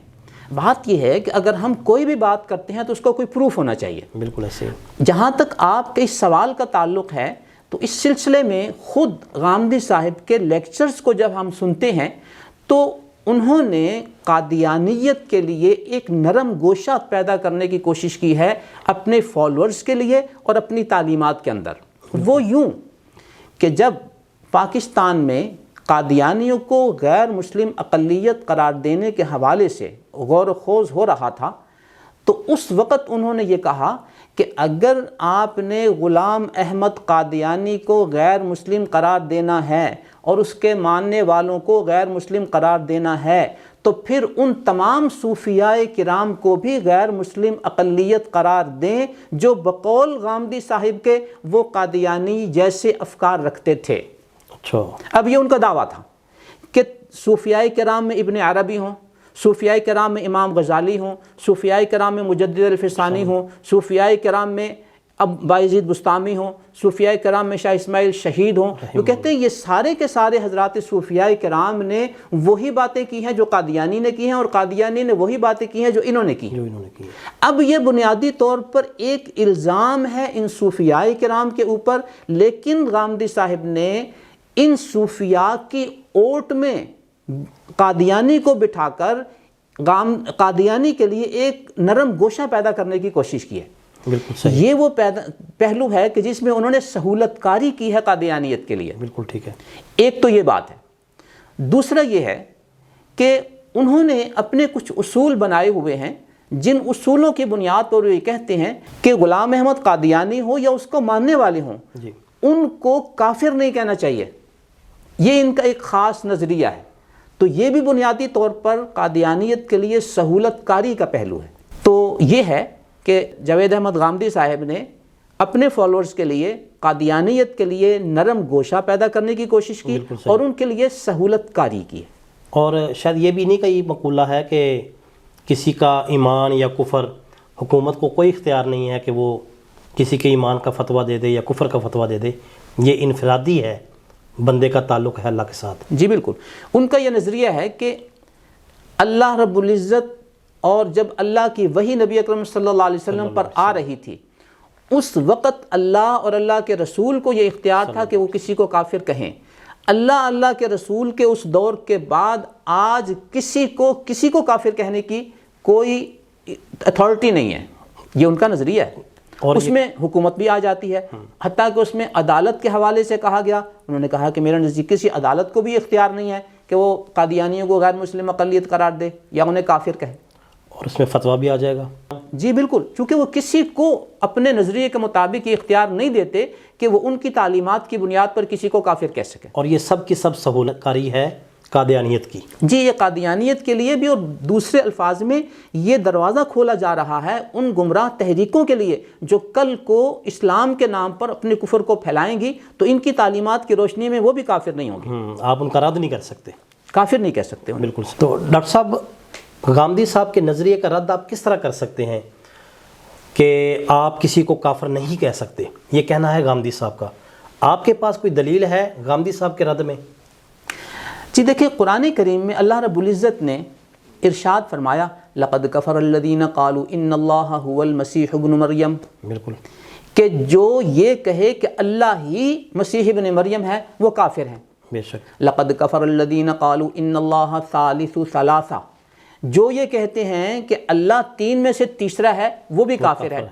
Speaker 2: بات یہ ہے کہ اگر ہم کوئی بھی بات کرتے ہیں تو اس کو کوئی پروف ہونا چاہیے۔
Speaker 1: بالکل ایسے۔
Speaker 2: جہاں تک آپ کے اس سوال کا تعلق ہے تو اس سلسلے میں خود غامدی صاحب کے لیکچرز کو جب ہم سنتے ہیں تو انہوں نے قادیانیت کے لیے ایک نرم گوشہ پیدا کرنے کی کوشش کی ہے اپنے فالورز کے لیے اور اپنی تعلیمات کے اندر۔ وہ یوں کہ جب پاکستان میں قادیانیوں کو غیر مسلم اقلیت قرار دینے کے حوالے سے غور و خوض ہو رہا تھا، تو اس وقت انہوں نے یہ کہا کہ اگر آپ نے غلام احمد قادیانی کو غیر مسلم قرار دینا ہے اور اس کے ماننے والوں کو غیر مسلم قرار دینا ہے، تو پھر ان تمام صوفیاء کرام کو بھی غیر مسلم اقلیت قرار دیں جو بقول غامدی صاحب کے وہ قادیانی جیسے افکار رکھتے تھے۔
Speaker 1: اچھا،
Speaker 2: اب یہ ان کا دعویٰ تھا کہ صوفیاء کرام میں ابن عربی ہوں، صوفیاء کرام میں امام غزالی ہوں، صوفیاء کرام میں مجدد الفسانی ہوں، صوفیاء کرام میں اب بایزید بستامی ہوں، صوفیاء کرام میں شاہ اسماعیل شہید ہوں۔ وہ کہتے ہیں یہ سارے کے سارے حضرات صوفیاء کرام نے وہی باتیں کی ہیں جو قادیانی نے کی ہیں، اور قادیانی نے وہی باتیں کی ہیں جو انہوں نے کی ہیں۔ اب یہ بنیادی طور پر ایک الزام ہے ان صوفیاء کرام کے اوپر، لیکن غامدی صاحب نے ان صوفیاء کی اوٹ میں قادیانی کو بٹھا کر قادیانی کے لیے ایک نرم گوشہ پیدا کرنے کی کوشش کی ہے۔
Speaker 1: بالکل صحیح،
Speaker 2: یہ وہ پہلو ہے کہ جس میں انہوں نے سہولت کاری کی ہے قادیانیت کے لیے۔
Speaker 1: بالکل ٹھیک ہے۔
Speaker 2: ایک تو یہ بات ہے، دوسرا یہ ہے کہ انہوں نے اپنے کچھ اصول بنائے ہوئے ہیں جن اصولوں کی بنیاد پر وہ یہ کہتے ہیں کہ غلام احمد قادیانی ہو یا اس کو ماننے والے ہوں، ان کو کافر نہیں کہنا چاہیے۔ یہ ان کا ایک خاص نظریہ ہے، تو یہ بھی بنیادی طور پر قادیانیت کے لیے سہولت کاری کا پہلو ہے۔ تو یہ ہے کہ جاوید احمد غامدی صاحب نے اپنے فالوورز کے لیے قادیانیت کے لیے نرم گوشہ پیدا کرنے کی کوشش کی اور ان کے لیے سہولت کاری کی ہے۔
Speaker 1: اور شاید یہ بھی نہیں کہ یہ مقولہ ہے کہ کسی کا ایمان یا کفر، حکومت کو کوئی اختیار نہیں ہے کہ وہ کسی کے ایمان کا فتویٰ دے دے یا کفر کا فتویٰ دے دے، یہ انفرادی ہے، بندے کا تعلق ہے اللہ کے ساتھ۔
Speaker 2: جی بالکل، ان کا یہ نظریہ ہے کہ اللہ رب العزت، اور جب اللہ کی وحی نبی اکرم صلی اللہ علیہ وسلم پر آ رہی تھی، اس وقت اللہ اور اللہ کے رسول کو یہ اختیار تھا کہ وہ کسی کو کافر کہیں۔ اللہ کے رسول کے اس دور کے بعد آج کسی کو کافر کہنے کی کوئی اتھارٹی نہیں ہے، یہ ان کا نظریہ ہے۔ اور اس میں حکومت بھی آ جاتی ہے، حتیٰ کہ اس میں عدالت کے حوالے سے کہا گیا، انہوں نے کہا کہ میرا نزدیک کسی عدالت کو بھی اختیار نہیں ہے کہ وہ قادیانیوں کو غیر مسلم اقلیت قرار دے یا انہیں کافر کہے،
Speaker 1: اور اس میں فتویٰ بھی آ جائے گا۔
Speaker 2: جی بالکل، چونکہ وہ کسی کو اپنے نظریے کے مطابق یہ اختیار نہیں دیتے کہ وہ ان کی تعلیمات کی بنیاد پر کسی کو کافر کہہ سکے۔
Speaker 1: اور یہ سب کی سب سہولت کاری ہے قادیانیت کی۔
Speaker 2: جی، یہ قادیانیت کے لیے بھی، اور دوسرے الفاظ میں یہ دروازہ کھولا جا رہا ہے ان گمراہ تحریکوں کے لیے جو کل کو اسلام کے نام پر اپنے کفر کو پھیلائیں گی، تو ان کی تعلیمات کی روشنی میں وہ بھی کافر نہیں ہوں گے۔
Speaker 1: آپ ان کا رد نہیں کر سکتے،
Speaker 2: کافر نہیں کہہ سکتے۔
Speaker 1: بالکل۔ تو ڈاکٹر صاحب، غامدی صاحب کے نظریے کا رد آپ کس طرح کر سکتے ہیں کہ آپ کسی کو کافر نہیں کہہ سکتے؟ یہ کہنا ہے غامدی صاحب کا، آپ کے پاس کوئی دلیل ہے غامدی صاحب کے رد میں؟
Speaker 2: جی دیکھیں، قرآن کریم میں اللہ رب العزت نے ارشاد فرمایا، لَقَدْ كَفَرَ الَّذِينَ قَالُوا إِنَّ اللَّهَ هُوَ الْمَسِيحُ ابْنُ مریم،
Speaker 1: بالکل،
Speaker 2: کہ جو یہ کہے کہ اللہ ہی مسیح ابن مریم ہے وہ کافر ہیں۔
Speaker 1: بے شک۔
Speaker 2: لَقَدْ كَفَرَ الَّذِينَ قَالُوا إِنَّ اللَّهَ ثَالِثُ ثَلَاثَةٍ، جو یہ کہتے ہیں کہ اللہ تین میں سے تیسرا ہے وہ بھی کافر ہے۔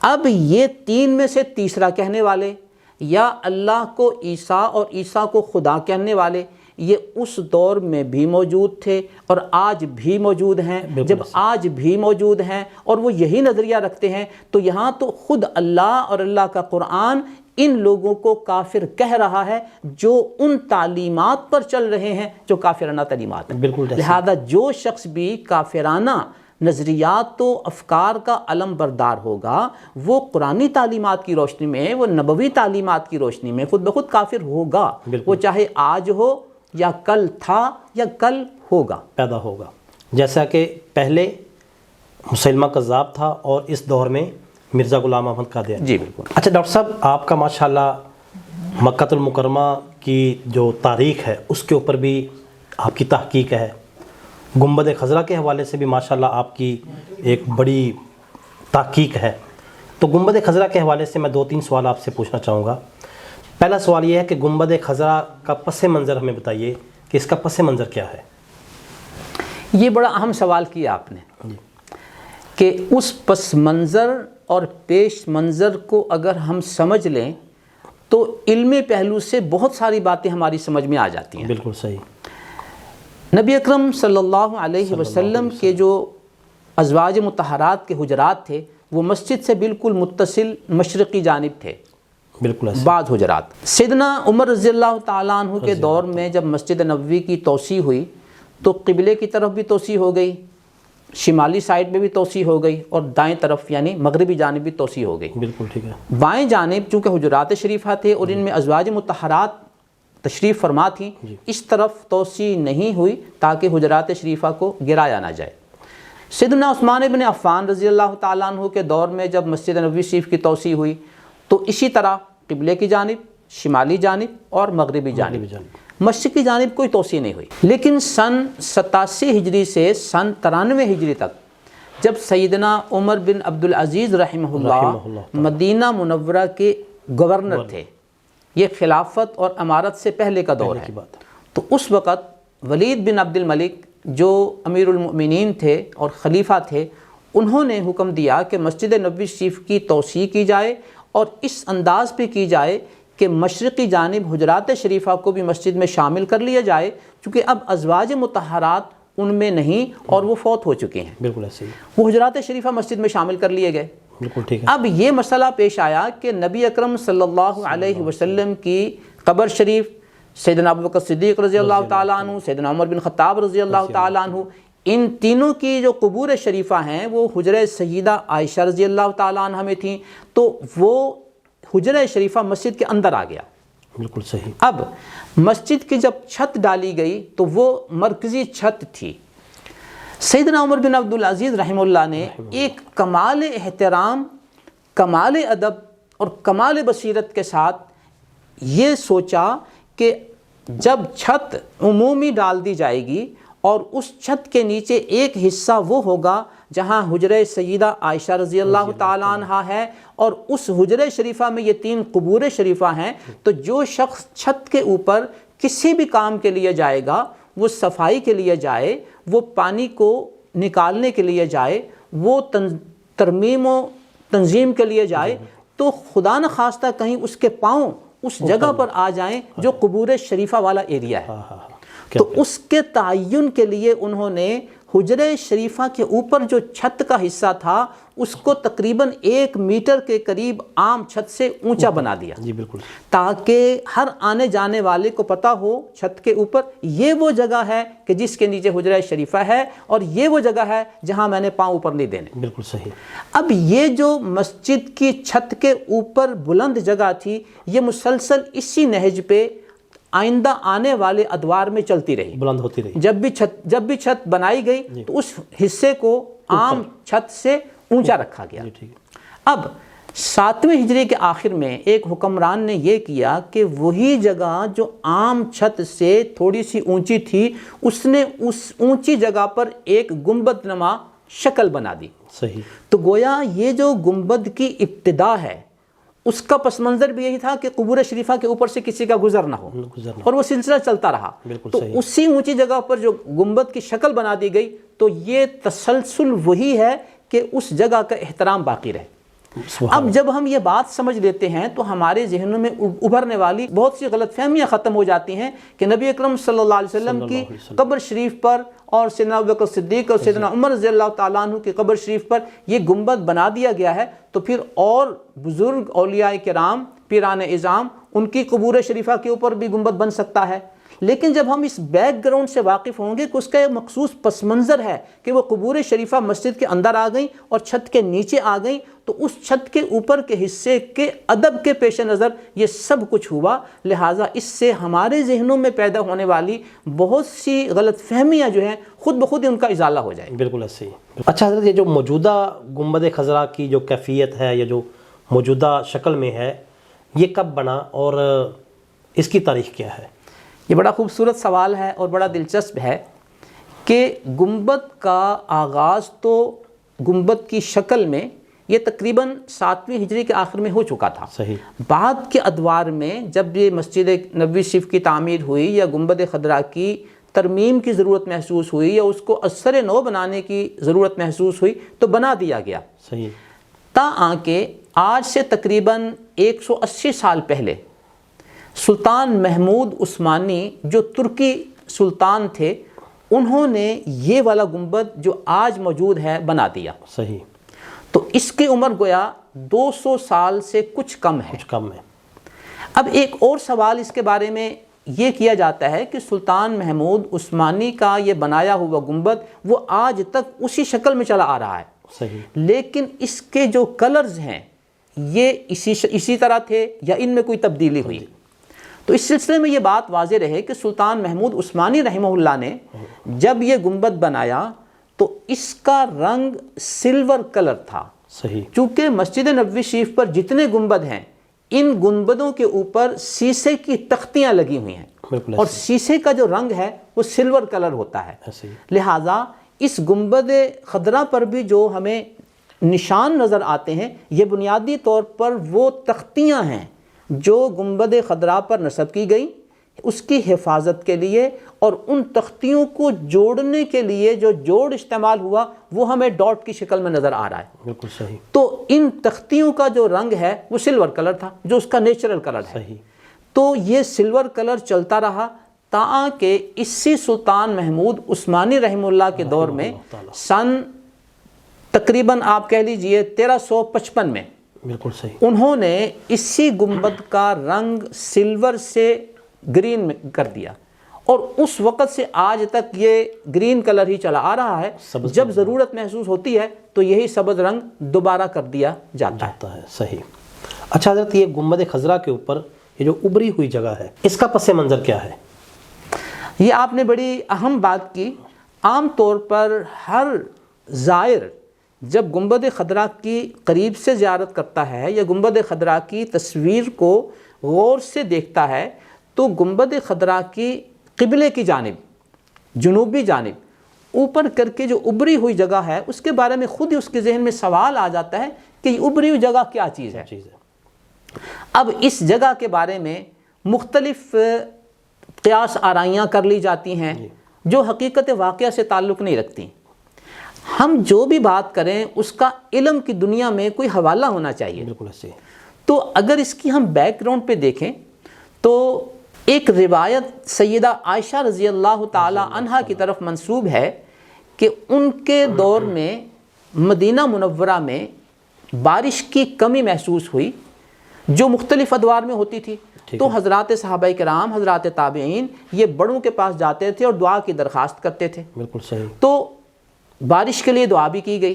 Speaker 2: اب یہ تین میں سے تیسرا کہنے والے یا اللہ کو عیسیٰ اور عیسیٰ کو خدا کہنے والے، یہ اس دور میں بھی موجود تھے اور آج بھی موجود ہیں۔ جب آج بھی موجود ہیں اور وہ یہی نظریہ رکھتے ہیں، تو یہاں تو خود اللہ اور اللہ کا قرآن ان لوگوں کو کافر کہہ رہا ہے جو ان تعلیمات پر چل رہے ہیں جو کافرانہ تعلیمات ہیں۔ لہذا جو شخص بھی کافرانہ نظریات و افکار کا علم بردار ہوگا، وہ قرآنی تعلیمات کی روشنی میں، وہ نبوی تعلیمات کی روشنی میں خود بخود کافر ہوگا، وہ چاہے آج ہو یا کل تھا یا کل ہوگا، پیدا ہوگا۔
Speaker 1: جیسا کہ پہلے مسلمہ کذاب تھا اور اس دور میں مرزا غلام احمد قادیانی۔
Speaker 2: جی بالکل۔
Speaker 1: اچھا ڈاکٹر صاحب، آپ کا ماشاءاللہ مکہ المکرمہ کی جو تاریخ ہے اس کے اوپر بھی آپ کی تحقیق ہے، گنبد خضرا کے حوالے سے بھی ماشاءاللہ آپ کی ایک بڑی تحقیق ہے۔ تو گنبد خضرا کے حوالے سے میں 2-3 سوال آپ سے پوچھنا چاہوں گا۔ پہلا سوال یہ ہے کہ گنبد خضرا کا پس منظر ہمیں بتائیے کہ اس کا پس منظر کیا ہے؟
Speaker 2: یہ بڑا اہم سوال کیا آپ نے کہ اس پس منظر اور پیش منظر کو اگر ہم سمجھ لیں تو علمی پہلو سے بہت ساری باتیں ہماری سمجھ میں آ جاتی ہیں۔
Speaker 1: بالکل صحیح۔
Speaker 2: نبی اکرم صلی اللہ علیہ وسلم کے جو ازواج مطہرات کے حجرات تھے وہ مسجد سے بالکل متصل مشرقی جانب تھے،
Speaker 1: بالکل ایسے۔
Speaker 2: بعض حجرات۔ سیدنا عمر رضی اللہ تعالیٰ عنہ کے دور میں جب مسجد نبوی کی توسیع ہوئی تو قبلے کی طرف بھی توسیع ہو گئی، شمالی سائڈ میں بھی توسیع ہو گئی، اور دائیں طرف یعنی مغربی جانب بھی توسیع ہو گئی۔
Speaker 1: بالکل ٹھیک ہے۔
Speaker 2: بائیں جانب چونکہ حجرات شریفہ تھے اور ان میں ازواج مطہرات تشریف فرما تھیں، اس طرف توسیع نہیں ہوئی تاکہ حجرات شریفہ کو گرایا نہ جائے۔ سیدنا عثمان بن عفان رضی اللہ تعالیٰ عنہ کے دور میں جب مسجد نبوی شریف کی توسیع ہوئی تو اسی طرح قبلے کی جانب، شمالی جانب اور مغربی جانب، مشرقی جانب کوئی توسیع نہیں ہوئی۔ لیکن سن 87 ہجری سے سن 93 ہجری تک جب سیدنا عمر بن عبدالعزیز رحمہ اللہ مدینہ منورہ کے گورنر تھے، یہ خلافت اور امارت سے پہلے کا دور ہے، تو اس وقت ولید بن عبد الملک جو امیر المؤمنین تھے اور خلیفہ تھے، انہوں نے حکم دیا کہ مسجد نبوی شریف کی توسیع کی جائے اور اس انداز پہ کی جائے کہ مشرقی جانب حجرات شریفہ کو بھی مسجد میں شامل کر لیا جائے، چونکہ اب ازواج مطہرات ان میں نہیں اور وہ فوت ہو چکے ہیں۔
Speaker 1: بالکل ایسے ہی۔
Speaker 2: وہ حجرات شریفہ مسجد میں شامل کر لیے گئے۔
Speaker 1: بالکل ٹھیک ہے۔
Speaker 2: اب یہ مسئلہ پیش آیا کہ نبی اکرم صلی اللہ علیہ وسلم کی قبر شریف، سیدنا ابوبکر صدیق رضی اللہ تعالیٰ عنہ، سیدنا عمر بن خطاب رضی اللہ تعالیٰ عنہ، ان تینوں کی جو قبور شریفہ ہیں وہ حجرہ سیدہ عائشہ رضی اللہ تعالیٰ عنہ میں تھیں، تو وہ حجرہ شریفہ مسجد کے اندر آ گیا۔
Speaker 1: بالکل صحیح۔
Speaker 2: اب مسجد کی جب چھت ڈالی گئی تو وہ مرکزی چھت تھی۔ سیدنا عمر بن عبدالعزیز رحمہ اللہ نے ایک کمال احترام، کمال ادب اور کمال بصیرت کے ساتھ یہ سوچا کہ جب چھت عمومی ڈال دی جائے گی اور اس چھت کے نیچے ایک حصہ وہ ہوگا جہاں حجرہ سیدہ عائشہ رضی اللہ تعالیٰ عنہ ہے اور اس حجرہ شریفہ میں یہ 3 قبور شریفہ ہیں، تو جو شخص چھت کے اوپر کسی بھی کام کے لیے جائے گا، وہ صفائی کے لیے جائے، وہ پانی کو نکالنے کے لیے جائے، وہ ترمیم و تنظیم کے لیے جائے، تو خدا نخواستہ کہیں اس کے پاؤں اس جگہ پر آ جائیں جو قبور شریفہ والا ایریا ہے، تو اس کے تعین کے لیے انہوں نے حجرہ شریفہ کے اوپر جو چھت کا حصہ تھا اس کو تقریباً 1 میٹر کے قریب عام چھت سے اونچا بنا دیا،
Speaker 1: جی بالکل،
Speaker 2: تاکہ ہر آنے جانے والے کو پتہ ہو چھت کے اوپر یہ وہ جگہ ہے کہ جس کے نیچے حجرہ شریفہ ہے اور یہ وہ جگہ ہے جہاں میں نے پاؤں اوپر نہیں دینے۔
Speaker 1: بالکل صحیح۔
Speaker 2: اب یہ جو مسجد کی چھت کے اوپر بلند جگہ تھی، یہ مسلسل اسی نہج پہ آئندہ آنے والے ادوار میں چلتی رہی،
Speaker 1: بلند ہوتی رہی۔
Speaker 2: جب بھی چھت بنائی گئی تو اس حصے کو عام چھت سے اونچا رکھا گیا۔ اب 7ویں ہجری کے آخر میں ایک حکمران نے یہ کیا کہ وہی جگہ جو عام چھت سے تھوڑی سی اونچی تھی، اس نے اس اونچی جگہ پر ایک گنبد نما شکل بنا دی۔
Speaker 1: صحیح۔
Speaker 2: تو گویا یہ جو گنبد کی ابتدا ہے اس کا پس منظر بھی یہی تھا کہ قبور شریفہ کے اوپر سے کسی کا گزر نہ ہو، اور وہ سلسلہ چلتا رہا۔ تو اسی اونچی جگہ پر جو گنبد کی شکل بنا دی گئی، تو یہ تسلسل وہی ہے کہ اس جگہ کا احترام باقی رہے۔ اب جب ہم یہ بات سمجھ لیتے ہیں تو ہمارے ذہنوں میں ابھرنے والی بہت سی غلط فہمیاں ختم ہو جاتی ہیں کہ نبی اکرم صلی اللہ علیہ وسلم کی قبر شریف پر اور سیدنا ابوبکر صدیق اور سیدنا عمر رضی اللہ تعالیٰ عنہ کی قبر شریف پر یہ گنبد بنا دیا گیا ہے، تو پھر اور بزرگ اولیاء کرام، پیران اعظام، ان کی قبور شریفہ کے اوپر بھی گنبد بن سکتا ہے۔ لیکن جب ہم اس بیک گراؤنڈ سے واقف ہوں گے کہ اس کا ایک مخصوص پس منظر ہے کہ وہ قبور شریفہ مسجد کے اندر آ گئیں اور چھت کے نیچے آ گئیں، تو اس چھت کے اوپر کے حصے کے ادب کے پیش نظر یہ سب کچھ ہوا، لہٰذا اس سے ہمارے ذہنوں میں پیدا ہونے والی بہت سی غلط فہمیاں جو ہیں خود بخود ان کا ازالہ ہو جائے۔
Speaker 1: بالکل ایسے ہی۔ اچھا حضرت، یہ جو موجودہ گنبد خضرا کی جو کیفیت ہے یا جو موجودہ شکل میں ہے، یہ کب بنا اور اس کی تاریخ کیا ہے؟
Speaker 2: یہ بڑا خوبصورت سوال ہے اور بڑا دلچسپ ہے کہ گنبد کا آغاز تو گنبد کی شکل میں یہ تقریباً 7ویں ہجری کے آخر میں ہو چکا تھا۔
Speaker 1: صحیح۔
Speaker 2: بعد کے ادوار میں جب یہ مسجد نبوی شریف کی تعمیر ہوئی یا گنبد خضرا کی ترمیم کی ضرورت محسوس ہوئی یا اس کو اثر نو بنانے کی ضرورت محسوس ہوئی تو بنا دیا گیا۔
Speaker 1: صحیح۔
Speaker 2: تاکہ آج سے تقریباً 180 سال پہلے سلطان محمود عثمانی جو ترکی سلطان تھے، انہوں نے یہ والا گنبد جو آج موجود ہے بنا دیا۔
Speaker 1: صحیح۔
Speaker 2: تو اس کی عمر گویا 200 سال سے کچھ کم ہے۔ اب ایک اور سوال اس کے بارے میں یہ کیا جاتا ہے کہ سلطان محمود عثمانی کا یہ بنایا ہوا گنبد وہ آج تک اسی شکل میں چلا آ رہا ہے۔
Speaker 1: صحیح۔
Speaker 2: لیکن اس کے جو کلرز ہیں یہ اسی طرح تھے یا ان میں کوئی تبدیلی ہوئی؟ تو اس سلسلے میں یہ بات واضح رہے کہ سلطان محمود عثمانی رحمہ اللہ نے جب یہ گنبد بنایا تو اس کا رنگ سلور کلر تھا۔
Speaker 1: صحیح۔
Speaker 2: چونکہ مسجد نبوی شریف پر جتنے گنبد ہیں ان گنبدوں کے اوپر شیشے کی تختیاں لگی ہوئی ہیں اور شیشے کا جو رنگ ہے وہ سلور کلر ہوتا ہے۔ لہٰذا اس گنبد خضرا پر بھی جو ہمیں نشان نظر آتے ہیں یہ بنیادی طور پر وہ تختیاں ہیں جو گنبد خضرا پر نصب کی گئی اس کی حفاظت کے لیے، اور ان تختیوں کو جوڑنے کے لیے جو جوڑ استعمال ہوا وہ ہمیں ڈاٹ کی شکل میں نظر آ رہا ہے۔
Speaker 1: بالکل صحیح۔
Speaker 2: تو ان تختیوں کا جو رنگ ہے وہ سلور کلر تھا جو اس کا نیچرل کلر ہے۔
Speaker 1: صحیح۔
Speaker 2: تو یہ سلور کلر چلتا رہا تاکہ اسی سلطان محمود عثمانی رحمہ اللہ کے دور میں سن تقریباً آپ کہہ لیجئے 1355 میں
Speaker 1: بالکل صحیح
Speaker 2: انہوں نے اسی گنبد کا رنگ سلور سے گرین میں کر دیا، اور اس وقت سے آج تک یہ گرین کلر ہی چلا آ رہا ہے۔ جب ضرورت محسوس ہوتی ہے تو یہی سبز رنگ دوبارہ کر دیا جاتا ہے۔
Speaker 1: صحیح۔ اچھا حضرت، یہ گنبد خضرا کے اوپر یہ جو ابری ہوئی جگہ ہے اس کا پس منظر کیا ہے؟
Speaker 2: یہ آپ نے بڑی اہم بات کی۔ عام طور پر ہر زائر جب گنبد خضرا کی قریب سے زیارت کرتا ہے یا گنبد خضرا کی تصویر کو غور سے دیکھتا ہے تو گنبد خضرا کی قبلے کی جانب، جنوبی جانب اوپر کر کے جو ابری ہوئی جگہ ہے اس کے بارے میں خود ہی اس کے ذہن میں سوال آ جاتا ہے کہ یہ ابری ہوئی جگہ کیا چیز ہے۔ اب اس جگہ کے بارے میں مختلف قیاس آرائیاں کر لی جاتی ہیں جو حقیقت واقعہ سے تعلق نہیں رکھتی۔ ہم جو بھی بات کریں اس کا علم کی دنیا میں کوئی حوالہ ہونا چاہیے۔
Speaker 1: بالکل ایسے۔
Speaker 2: تو اگر اس کی ہم بیک گراؤنڈ پہ دیکھیں تو ایک روایت سیدہ عائشہ رضی اللہ تعالی عنہا کی طرف منسوب ہے کہ ان کے دور میں مدینہ منورہ میں بارش کی کمی محسوس ہوئی جو مختلف ادوار میں ہوتی تھی۔ تو حضرات صحابہ کرام، حضرات تابعین یہ بڑوں کے پاس جاتے تھے اور دعا کی درخواست کرتے تھے۔
Speaker 1: بالکل صحیح۔
Speaker 2: تو بارش کے لیے دعا بھی کی گئی۔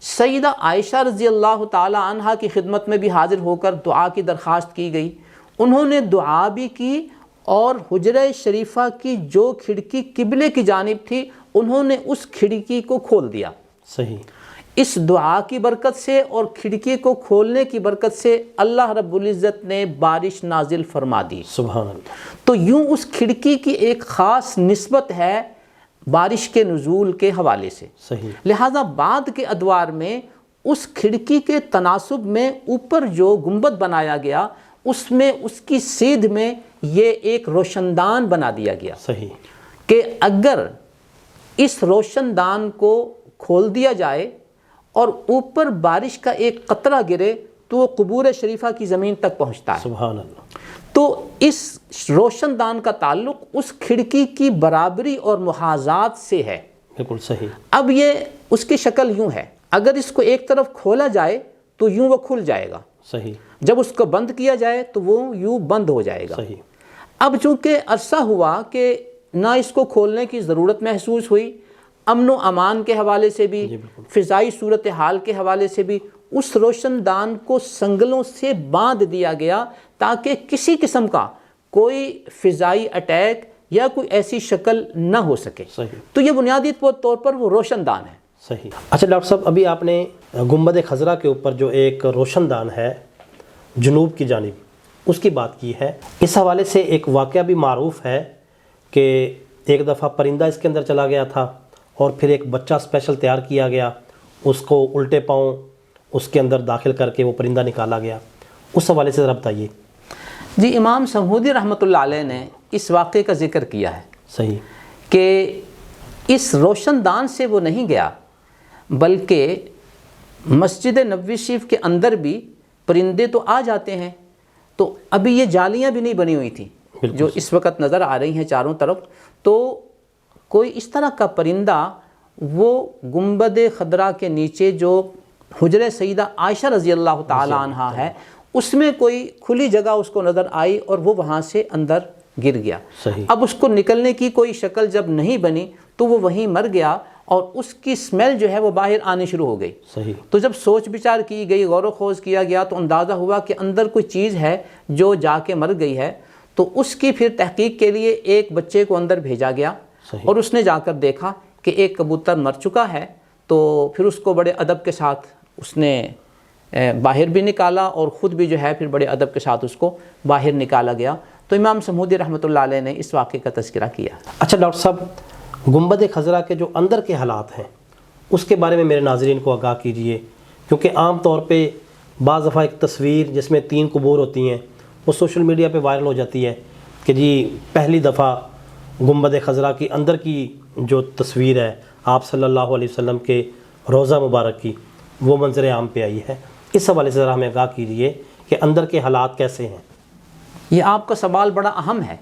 Speaker 2: سیدہ عائشہ رضی اللہ تعالی عنہا کی خدمت میں بھی حاضر ہو کر دعا کی درخواست کی گئی۔ انہوں نے دعا بھی کی اور حجرہ شریفہ کی جو کھڑکی قبلے کی جانب تھی انہوں نے اس کھڑکی کو کھول دیا۔
Speaker 1: صحیح۔
Speaker 2: اس دعا کی برکت سے اور کھڑکی کو کھولنے کی برکت سے اللہ رب العزت نے بارش نازل فرما دی۔
Speaker 1: سبحان اللہ۔
Speaker 2: تو یوں اس کھڑکی کی ایک خاص نسبت ہے بارش کے نزول کے حوالے سے۔
Speaker 1: صحیح۔
Speaker 2: لہٰذا بعد کے ادوار میں اس کھڑکی کے تناسب میں اوپر جو گنبد بنایا گیا اس میں اس کی سیدھ میں یہ ایک روشن دان بنا دیا گیا۔
Speaker 1: صحیح۔
Speaker 2: کہ اگر اس روشن دان کو کھول دیا جائے اور اوپر بارش کا ایک قطرہ گرے تو وہ قبور شریفہ کی زمین تک پہنچتا ہے۔
Speaker 1: سبحان اللہ۔
Speaker 2: تو اس روشن دان کا تعلق اس کھڑکی کی برابری اور محاذات سے ہے۔
Speaker 1: بالکل صحیح۔
Speaker 2: اب یہ اس کی شکل یوں ہے، اگر اس کو ایک طرف کھولا جائے تو یوں وہ کھل جائے گا،
Speaker 1: صحیح۔
Speaker 2: جب اس کو بند کیا جائے تو وہ یوں بند ہو جائے گا۔
Speaker 1: صحیح۔
Speaker 2: اب چونکہ عرصہ ہوا کہ نہ اس کو کھولنے کی ضرورت محسوس ہوئی، امن و امان کے حوالے سے بھی، فضائی صورتحال کے حوالے سے بھی اس روشن دان کو سنگلوں سے باندھ دیا گیا تاکہ کسی قسم کا کوئی فضائی اٹیک یا کوئی ایسی شکل نہ ہو سکے۔
Speaker 1: صحیح۔
Speaker 2: تو یہ بنیادی طور پر وہ روشن دان ہے۔
Speaker 1: صحیح۔ اچھا ڈاکٹر صاحب، ابھی آپ نے گنبد خضرا کے اوپر جو ایک روشن دان ہے جنوب کی جانب اس کی بات کی ہے، اس حوالے سے ایک واقعہ بھی معروف ہے کہ ایک دفعہ پرندہ اس کے اندر چلا گیا تھا اور پھر ایک بچہ اسپیشل تیار کیا گیا، اس کو الٹے پاؤں اس کے اندر داخل کر کے وہ پرندہ نکالا گیا، اس حوالے سے ذرا بتائیے۔
Speaker 2: جی، امام سمودی رحمۃ اللہ علیہ نے اس واقعے کا ذکر کیا ہے۔
Speaker 1: صحیح۔
Speaker 2: کہ اس روشن دان سے وہ نہیں گیا بلکہ مسجد نبوی شریف کے اندر بھی پرندے تو آ جاتے ہیں، تو ابھی یہ جالیاں بھی نہیں بنی ہوئی تھیں جو اس وقت نظر آ رہی ہیں چاروں طرف. تو کوئی اس طرح کا پرندہ وہ گنبد خضرا کے نیچے جو حجرہ سیدہ عائشہ رضی اللہ تعالی عنہا ہے اس میں کوئی کھلی جگہ اس کو نظر آئی اور وہ وہاں سے اندر گر گیا. اب اس کو نکلنے کی کوئی شکل جب نہیں بنی تو وہ وہیں مر گیا اور اس کی سمیل جو ہے وہ باہر آنی شروع ہو گئی. تو جب سوچ بچار کی گئی، غور و خوض کیا گیا تو اندازہ ہوا کہ اندر کوئی چیز ہے جو جا کے مر گئی ہے. تو اس کی پھر تحقیق کے لیے ایک بچے کو اندر بھیجا گیا اور اس نے جا کر دیکھا کہ ایک کبوتر مر چکا ہے. تو پھر اس کو بڑے ادب کے ساتھ اس نے باہر بھی نکالا اور خود بھی جو ہے پھر بڑے ادب کے ساتھ اس کو باہر نکالا گیا. تو امام سمودی رحمۃ اللہ علیہ نے اس واقعے کا تذکرہ کیا.
Speaker 1: اچھا ڈاکٹر صاحب، گنبد خضرا کے جو اندر کے حالات ہیں اس کے بارے میں میرے ناظرین کو آگاہ کیجئے، کیونکہ عام طور پہ بعض دفعہ ایک تصویر جس میں 3 قبور ہوتی ہیں وہ سوشل میڈیا پہ وائرل ہو جاتی ہے کہ جی پہلی دفعہ گنبد خضرا کی اندر کی جو تصویر ہے آپ صلی اللہ علیہ وسلم کے روضہ مبارک کی وہ منظر عام پہ آئی ہے. اس حوالے سے ذرا ہمیں آگاہ کیجئے کہ اندر کے حالات کیسے ہیں.
Speaker 2: یہ آپ کا سوال بڑا اہم ہے،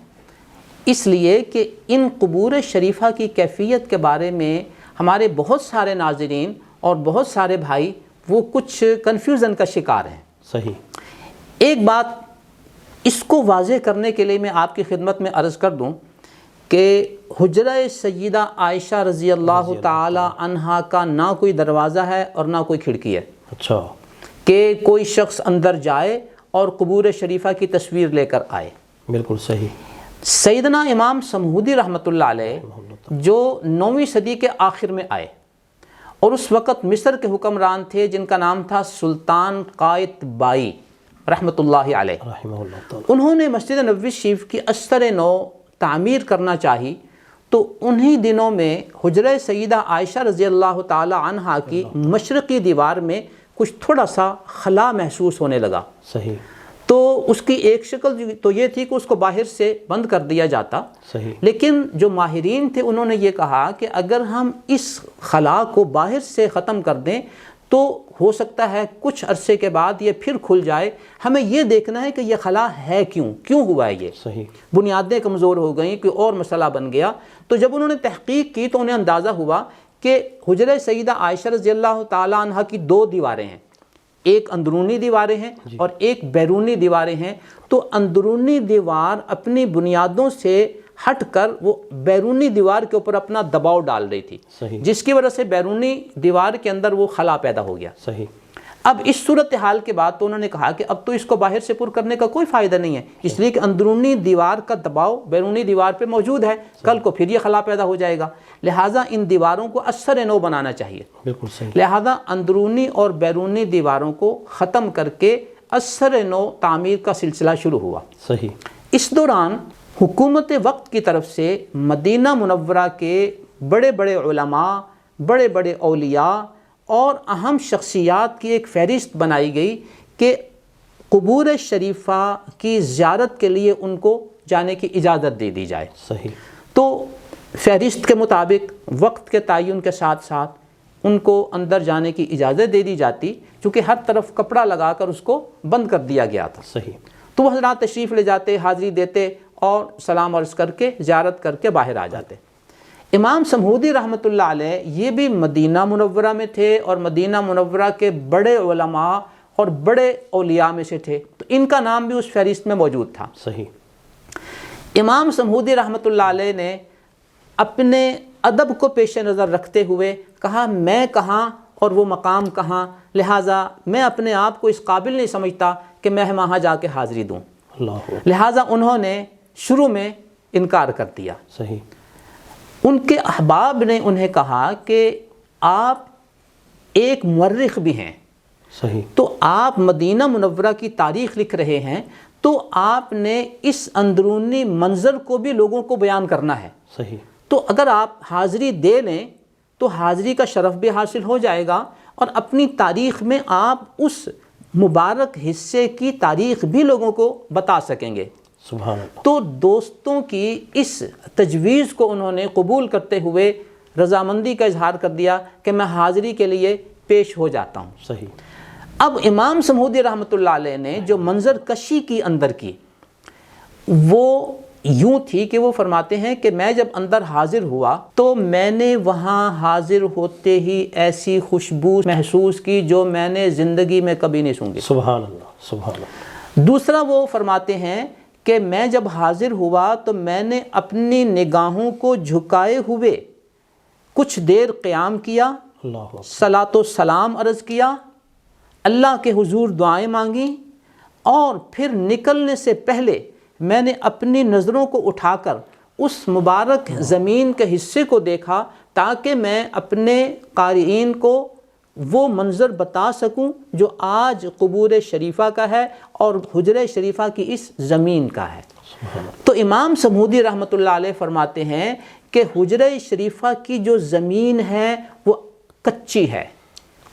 Speaker 2: اس لیے کہ ان قبور شریفہ کی کیفیت کے بارے میں ہمارے بہت سارے ناظرین اور بہت سارے بھائی وہ کچھ کنفیوژن کا شکار ہیں.
Speaker 1: صحیح.
Speaker 2: ایک بات اس کو واضح کرنے کے لیے میں آپ کی خدمت میں عرض کر دوں کہ حجرہ سیدہ عائشہ رضی اللہ تعالی عنہا کا نہ کوئی دروازہ ہے اور نہ کوئی کھڑکی ہے.
Speaker 1: اچھا.
Speaker 2: کہ کوئی شخص اندر جائے اور قبور شریفہ کی تصویر لے کر آئے.
Speaker 1: بالکل صحیح.
Speaker 2: سیدنا امام سمودی رحمۃ اللہ علیہ جو 9ویں صدی کے آخر میں آئے اور اس وقت مصر کے حکمران تھے جن کا نام تھا سلطان قائت بائی رحمۃ اللہ علیہ. انہوں نے مسجد نبوی شریف کی اثر نو تعمیر کرنا چاہی تو انہی دنوں میں حجرہ سیدہ عائشہ رضی اللہ تعالی عنہا کی مشرقی دیوار میں کچھ تھوڑا سا خلا محسوس ہونے لگا.
Speaker 1: صحیح.
Speaker 2: تو اس کی ایک شکل تو یہ تھی کہ اس کو باہر سے بند کر دیا جاتا.
Speaker 1: صحیح.
Speaker 2: لیکن جو ماہرین تھے انہوں نے یہ کہا کہ اگر ہم اس خلا کو باہر سے ختم کر دیں تو ہو سکتا ہے کچھ عرصے کے بعد یہ پھر کھل جائے. ہمیں یہ دیکھنا ہے کہ یہ خلا ہے کیوں ہوا ہے یہ.
Speaker 1: صحیح.
Speaker 2: بنیادیں کمزور ہو گئیں، کوئی اور مسئلہ بن گیا. تو جب انہوں نے تحقیق کی تو انہیں اندازہ ہوا کہ حجرہ سیدہ عائشہ رضی اللہ تعالی عنہا کی 2 دیواریں ہیں، ایک اندرونی دیواریں ہیں اور ایک بیرونی دیواریں ہیں. تو اندرونی دیوار اپنی بنیادوں سے ہٹ کر وہ بیرونی دیوار کے اوپر اپنا دباؤ ڈال رہی تھی.
Speaker 1: صحیح.
Speaker 2: جس کی وجہ سے بیرونی دیوار کے اندر وہ خلا پیدا ہو گیا.
Speaker 1: صحیح.
Speaker 2: اب اس صورتحال کے بعد تو انہوں نے کہا کہ اب تو اس کو باہر سے پر کرنے کا کوئی فائدہ نہیں ہے، اس لیے کہ اندرونی دیوار کا دباؤ بیرونی دیوار پہ موجود ہے، کل کو پھر یہ خلا پیدا ہو جائے گا. لہٰذا ان دیواروں کو اثر نو بنانا چاہیے.
Speaker 1: بالکل صحیح.
Speaker 2: لہٰذا اندرونی اور بیرونی دیواروں کو ختم کر کے اثر نو تعمیر کا سلسلہ شروع ہوا.
Speaker 1: صحیح.
Speaker 2: اس دوران حکومت وقت کی طرف سے مدینہ منورہ کے بڑے بڑے علماء، بڑے بڑے اولیاء اور اہم شخصیات کی ایک فہرست بنائی گئی کہ قبور شریفہ کی زیارت کے لیے ان کو جانے کی اجازت دے دی جائے.
Speaker 1: صحیح.
Speaker 2: تو فہرست کے مطابق وقت کے تعین کے ساتھ ساتھ ان کو اندر جانے کی اجازت دے دی جاتی، چونکہ ہر طرف کپڑا لگا کر اس کو بند کر دیا گیا تھا.
Speaker 1: صحیح.
Speaker 2: تو وہ حضرات تشریف لے جاتے، حاضری دیتے اور سلام عرض کر کے زیارت کر کے باہر آ جاتے. امام سمودی رحمۃ اللہ علیہ یہ بھی مدینہ منورہ میں تھے اور مدینہ منورہ کے بڑے علماء اور بڑے اولیاء میں سے تھے، تو ان کا نام بھی اس فہرست میں موجود تھا.
Speaker 1: صحیح.
Speaker 2: امام سمودی رحمۃ اللہ علیہ نے اپنے ادب کو پیش نظر رکھتے ہوئے کہا میں کہاں اور وہ مقام کہاں، لہٰذا میں اپنے آپ کو اس قابل نہیں سمجھتا کہ میں وہاں جا کے حاضری دوں. لہٰذا انہوں نے شروع میں انکار کر دیا.
Speaker 1: صحیح.
Speaker 2: ان کے احباب نے انہیں کہا کہ آپ ایک مورخ بھی ہیں.
Speaker 1: صحیح.
Speaker 2: تو آپ مدینہ منورہ کی تاریخ لکھ رہے ہیں تو آپ نے اس اندرونی منظر کو بھی لوگوں کو بیان کرنا ہے.
Speaker 1: صحیح.
Speaker 2: تو اگر آپ حاضری دے لیں تو حاضری کا شرف بھی حاصل ہو جائے گا اور اپنی تاریخ میں آپ اس مبارک حصے کی تاریخ بھی لوگوں کو بتا سکیں گے.
Speaker 1: سبحان اللہ.
Speaker 2: تو دوستوں کی اس تجویز کو انہوں نے قبول کرتے ہوئے رضامندی کا اظہار کر دیا کہ میں حاضری کے لیے پیش ہو جاتا ہوں.
Speaker 1: صحیح.
Speaker 2: اب امام سمودی رحمۃ اللہ علیہ نے جو منظر کشی کی اندر کی وہ یوں تھی کہ وہ فرماتے ہیں کہ میں جب اندر حاضر ہوا تو میں نے وہاں حاضر ہوتے ہی ایسی خوشبو محسوس کی جو میں نے زندگی میں کبھی نہیں سونگھی.
Speaker 1: سبحان اللہ سبحان اللہ.
Speaker 2: دوسرا وہ فرماتے ہیں کہ میں جب حاضر ہوا تو میں نے اپنی نگاہوں کو جھکائے ہوئے کچھ دیر قیام کیا,
Speaker 1: اللہ
Speaker 2: صلاۃ و سلام عرض کیا, اللہ کے حضور دعائیں مانگیں, اور پھر نکلنے سے پہلے میں نے اپنی نظروں کو اٹھا کر اس مبارک زمین کے حصے کو دیکھا تاکہ میں اپنے قارئین کو وہ منظر بتا سکوں جو آج قبور شریفہ کا ہے اور حجرہ شریفہ کی اس زمین کا ہے. تو امام سمودی رحمۃ اللہ علیہ فرماتے ہیں کہ حجرہ شریفہ کی جو زمین ہے وہ کچی ہے,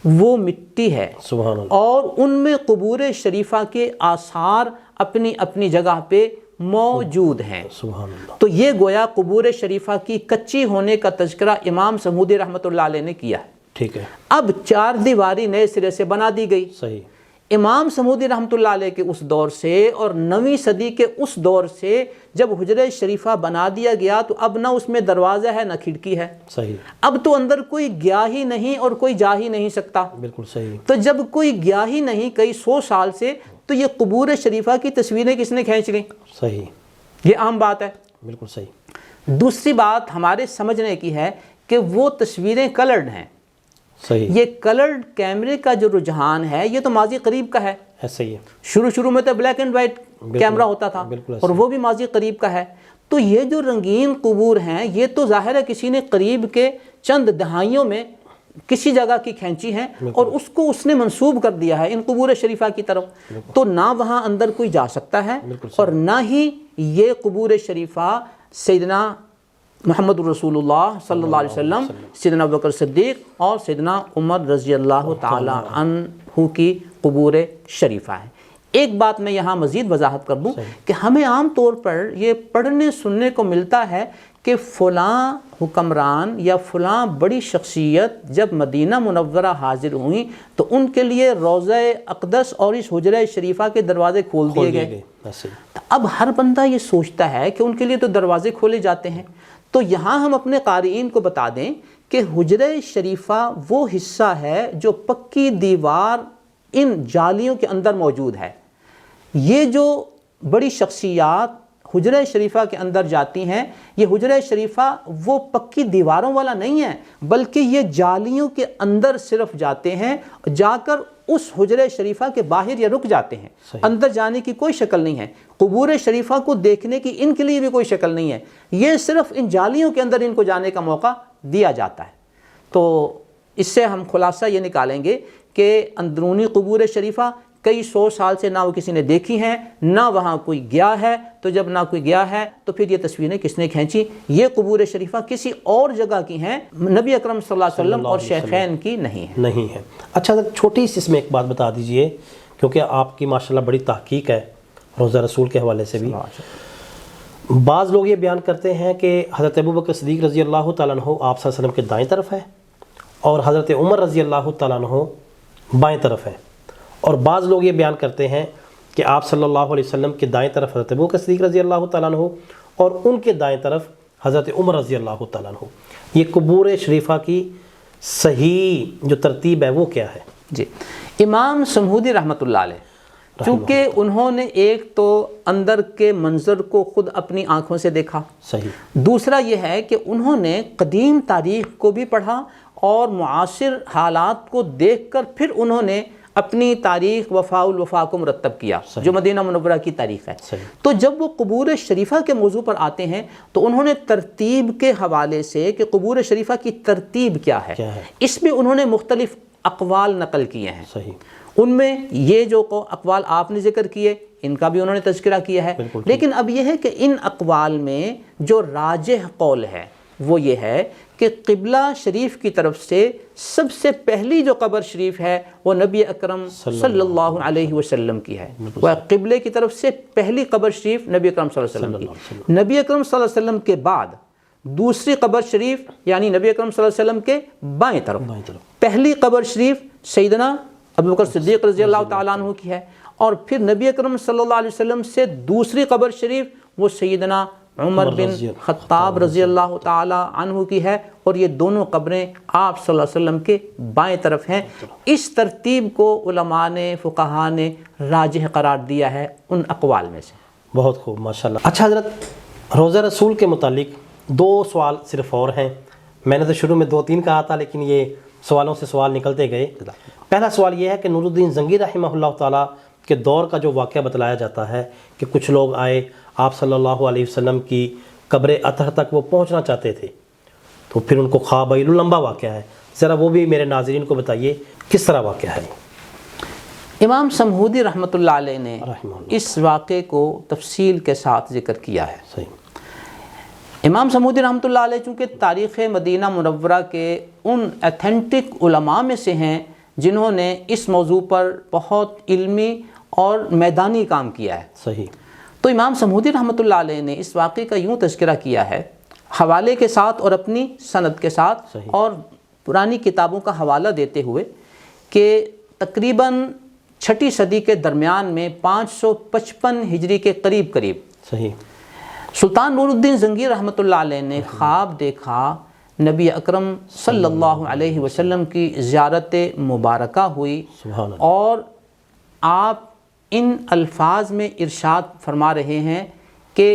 Speaker 2: وہ مٹی ہے,
Speaker 1: سبحان اللہ.
Speaker 2: اور ان میں قبور شریفہ کے آثار اپنی اپنی جگہ پہ موجود ہیں.
Speaker 1: سبحان اللہ.
Speaker 2: تو یہ گویا قبور شریفہ کی کچی ہونے کا تذکرہ امام سمودی رحمۃ اللہ علیہ نے کیا ہے.
Speaker 1: ٹھیک ہے.
Speaker 2: اب چار دیواری نئے سرے سے بنا دی گئی.
Speaker 1: صحیح.
Speaker 2: امام سمودی رحمۃ اللہ علیہ کے اس دور سے اور 9ویں صدی کے اس دور سے جب حجرہ شریفہ بنا دیا گیا تو اب نہ اس میں دروازہ ہے نہ کھڑکی ہے.
Speaker 1: صحیح.
Speaker 2: اب تو اندر کوئی گیا ہی نہیں اور کوئی جا ہی نہیں سکتا.
Speaker 1: بالکل صحیح.
Speaker 2: تو جب کوئی گیا ہی نہیں کئی 100 سال سے تو یہ قبور شریفہ کی تصویریں کس نے کھینچ لیں؟
Speaker 1: صحیح.
Speaker 2: یہ عام بات ہے.
Speaker 1: بالکل صحیح.
Speaker 2: دوسری بات ہمارے سمجھنے کی ہے کہ وہ تصویریں کلرڈ ہیں.
Speaker 1: صحیح.
Speaker 2: یہ کلرڈ کیمرے کا جو رجحان ہے یہ تو ماضی قریب کا ہے.
Speaker 1: ایسا ہی ہے.
Speaker 2: شروع میں تو بلیک اینڈ وائٹ کیمرہ ہوتا تھا اور وہ بھی ماضی قریب کا ہے. تو یہ جو رنگین قبور ہیں یہ تو ظاہر ہے کسی نے قریب کے چند دہائیوں میں کسی جگہ کی کھینچی ہیں اور اس کو اس نے منسوب کر دیا ہے ان قبور شریفہ کی طرف. تو نہ وہاں اندر کوئی جا سکتا ہے اور نہ ہی یہ قبور شریفہ سیدنا محمد رسول اللہ صلی اللہ علیہ وسلم, سیدنا ابوبکر صدیق اور سیدنا عمر رضی اللہ تعالی عنہ کی قبور شریفہ ہے. ایک بات میں یہاں مزید وضاحت کر دوں کہ ہمیں عام طور پر یہ پڑھنے سننے کو ملتا ہے کہ فلاں حکمران یا فلاں بڑی شخصیت جب مدینہ منورہ حاضر ہوئیں تو ان کے لیے روضہ اقدس اور اس حجرہ شریفہ کے دروازے کھول دیے گئے. اب ہر بندہ یہ سوچتا ہے کہ ان کے لیے تو دروازے کھولے جاتے ہیں. تو یہاں ہم اپنے قارئین کو بتا دیں کہ حجرہ شریفہ وہ حصہ ہے جو پکی دیوار ان جالیوں کے اندر موجود ہے. یہ جو بڑی شخصیات حجرہ شریفہ کے اندر جاتی ہیں یہ حجرہ شریفہ وہ پکی دیواروں والا نہیں ہے بلکہ یہ جالیوں کے اندر صرف جاتے ہیں, جا کر اس حجرہ شریفہ کے باہر یا رک جاتے ہیں. اندر جانے کی کوئی شکل نہیں ہے. قبور شریفہ کو دیکھنے کی ان کے لیے بھی کوئی شکل نہیں ہے. یہ صرف ان جالیوں کے اندر ان کو جانے کا موقع دیا جاتا ہے. تو اس سے ہم خلاصہ یہ نکالیں گے کہ اندرونی قبور شریفہ کئی 100 سال سے نہ وہ کسی نے دیکھی ہیں نہ وہاں کوئی گیا ہے. تو جب نہ کوئی گیا ہے تو پھر یہ تصویریں کس نے کھینچی؟ یہ قبور شریفہ کسی اور جگہ کی ہیں, نبی اکرم صلی اللہ علیہ وسلم اور شیخین کی نہیں ہے.
Speaker 1: اچھا چھوٹی سی اس میں ایک بات بتا دیجئے کیونکہ آپ کی ماشاءاللہ بڑی تحقیق ہے روضہ رسول کے حوالے سے بھی. بعض لوگ یہ بیان کرتے ہیں کہ حضرت ابوبکر صدیق رضی اللہ تعالیٰ عنہ آپ صلی اللہ علیہ وسلم کے دائیں طرف ہے اور حضرت عمر رضی اللہ تعالیٰ عنہ بائیں طرف ہے, اور بعض لوگ یہ بیان کرتے ہیں کہ آپ صلی اللہ علیہ وسلم کے دائیں طرف حضرت ابوبکر صدیق رضی اللہ تعالیٰ عنہ اور ان کے دائیں طرف حضرت عمر رضی اللہ تعالیٰ عنہ. یہ قبور شریفہ کی صحیح جو ترتیب ہے وہ کیا ہے؟
Speaker 2: جی, امام سمودی رحمۃ اللہ علیہ چونکہ انہوں نے ایک تو اندر کے منظر کو خود اپنی آنکھوں سے دیکھا,
Speaker 1: صحیح.
Speaker 2: دوسرا یہ ہے کہ انہوں نے قدیم تاریخ کو بھی پڑھا اور معاصر حالات کو دیکھ کر پھر انہوں نے اپنی تاریخ وفاء الوفا کو مرتب کیا جو مدینہ منورہ کی تاریخ ہے. تو جب وہ قبور شریفہ کے موضوع پر آتے ہیں تو انہوں نے ترتیب کے حوالے سے کہ قبور شریفہ کی ترتیب کیا ہے اس میں انہوں نے مختلف اقوال نقل کیے ہیں.
Speaker 1: صحیح.
Speaker 2: ان میں یہ جو اقوال آپ نے ذکر کیے ان کا بھی انہوں نے تذکرہ کیا ہے. لیکن اب یہ ہے کہ ان اقوال میں جو راجح قول ہے وہ یہ ہے کہ قبلہ شریف کی طرف سے سب سے پہلی جو قبر شریف ہے وہ نبی اکرم صلی اللہ علیہ وسلم کی ہے. وہ قبلے کی طرف سے پہلی قبر شریف نبی اکرم صلی اللہ علیہ وسلم کی. نبی اکرم صلی اللہ علیہ وسلم کے بعد دوسری قبر شریف یعنی نبی اکرم صلی اللہ علیہ وسلم کے بائیں طرف. پہلی قبر شریف سیدنا ابو بکر صدیق رضی اللہ تعالیٰ عنہ کی ہے، اور پھر نبی اکرم صلی اللہ علیہ وسلم سے دوسری قبر شریف وہ سیدنا عمر بن خطاب رضی اللہ تعالیٰ عنہ کی ہے، اور یہ دونوں قبریں آپ صلی اللہ علیہ وسلم کے بائیں طرف ہیں۔ اس ترتیب کو علماء نے، فقہاء نے راجح قرار دیا ہے ان اقوال میں سے۔
Speaker 1: بہت خوب، ماشاءاللہ۔ اچھا حضرت، روضہ رسول کے متعلق 2 سوال صرف اور ہیں۔ میں نے تو شروع میں 2-3 کہا تھا، لیکن یہ سوالوں سے سوال نکلتے گئے۔ پہلا سوال یہ ہے کہ نور الدین زنگی رحمہ اللہ تعالیٰ کے دور کا جو واقعہ بتلایا جاتا ہے کہ کچھ لوگ آئے، آپ صلی اللہ علیہ وسلم کی قبر اطہر تک وہ پہنچنا چاہتے تھے، تو پھر ان کو خواب آئی، لمبا واقعہ ہے، ذرا وہ بھی میرے ناظرین کو بتائیے کس طرح واقعہ ہے۔
Speaker 2: امام سمہودی رحمۃ اللہ علیہ نے
Speaker 1: رحمہ اللہ
Speaker 2: اس واقعے کو تفصیل کے ساتھ ذکر کیا ہے۔
Speaker 1: صحیح۔
Speaker 2: امام سمہودی رحمۃ اللہ علیہ چونکہ تاریخ مدینہ منورہ کے ان ایتھینٹک علماء میں سے ہیں جنہوں نے اس موضوع پر بہت علمی اور میدانی کام کیا ہے،
Speaker 1: صحیح۔
Speaker 2: تو امام سمہودی رحمۃ اللہ علیہ نے اس واقعے کا یوں تذکرہ کیا ہے حوالے کے ساتھ اور اپنی سند کے ساتھ،
Speaker 1: صحیح،
Speaker 2: اور پرانی کتابوں کا حوالہ دیتے ہوئے کہ تقریباً 6 صدی کے درمیان میں 555 ہجری کے قریب
Speaker 1: صحیح،
Speaker 2: سلطان نور الدین زنگی رحمۃ اللہ علیہ نے خواب دیکھا، نبی اکرم صلی اللہ علیہ وسلم کی زیارت مبارکہ ہوئی،
Speaker 1: سبحان اللہ،
Speaker 2: اور آپ ان الفاظ میں ارشاد فرما رہے ہیں کہ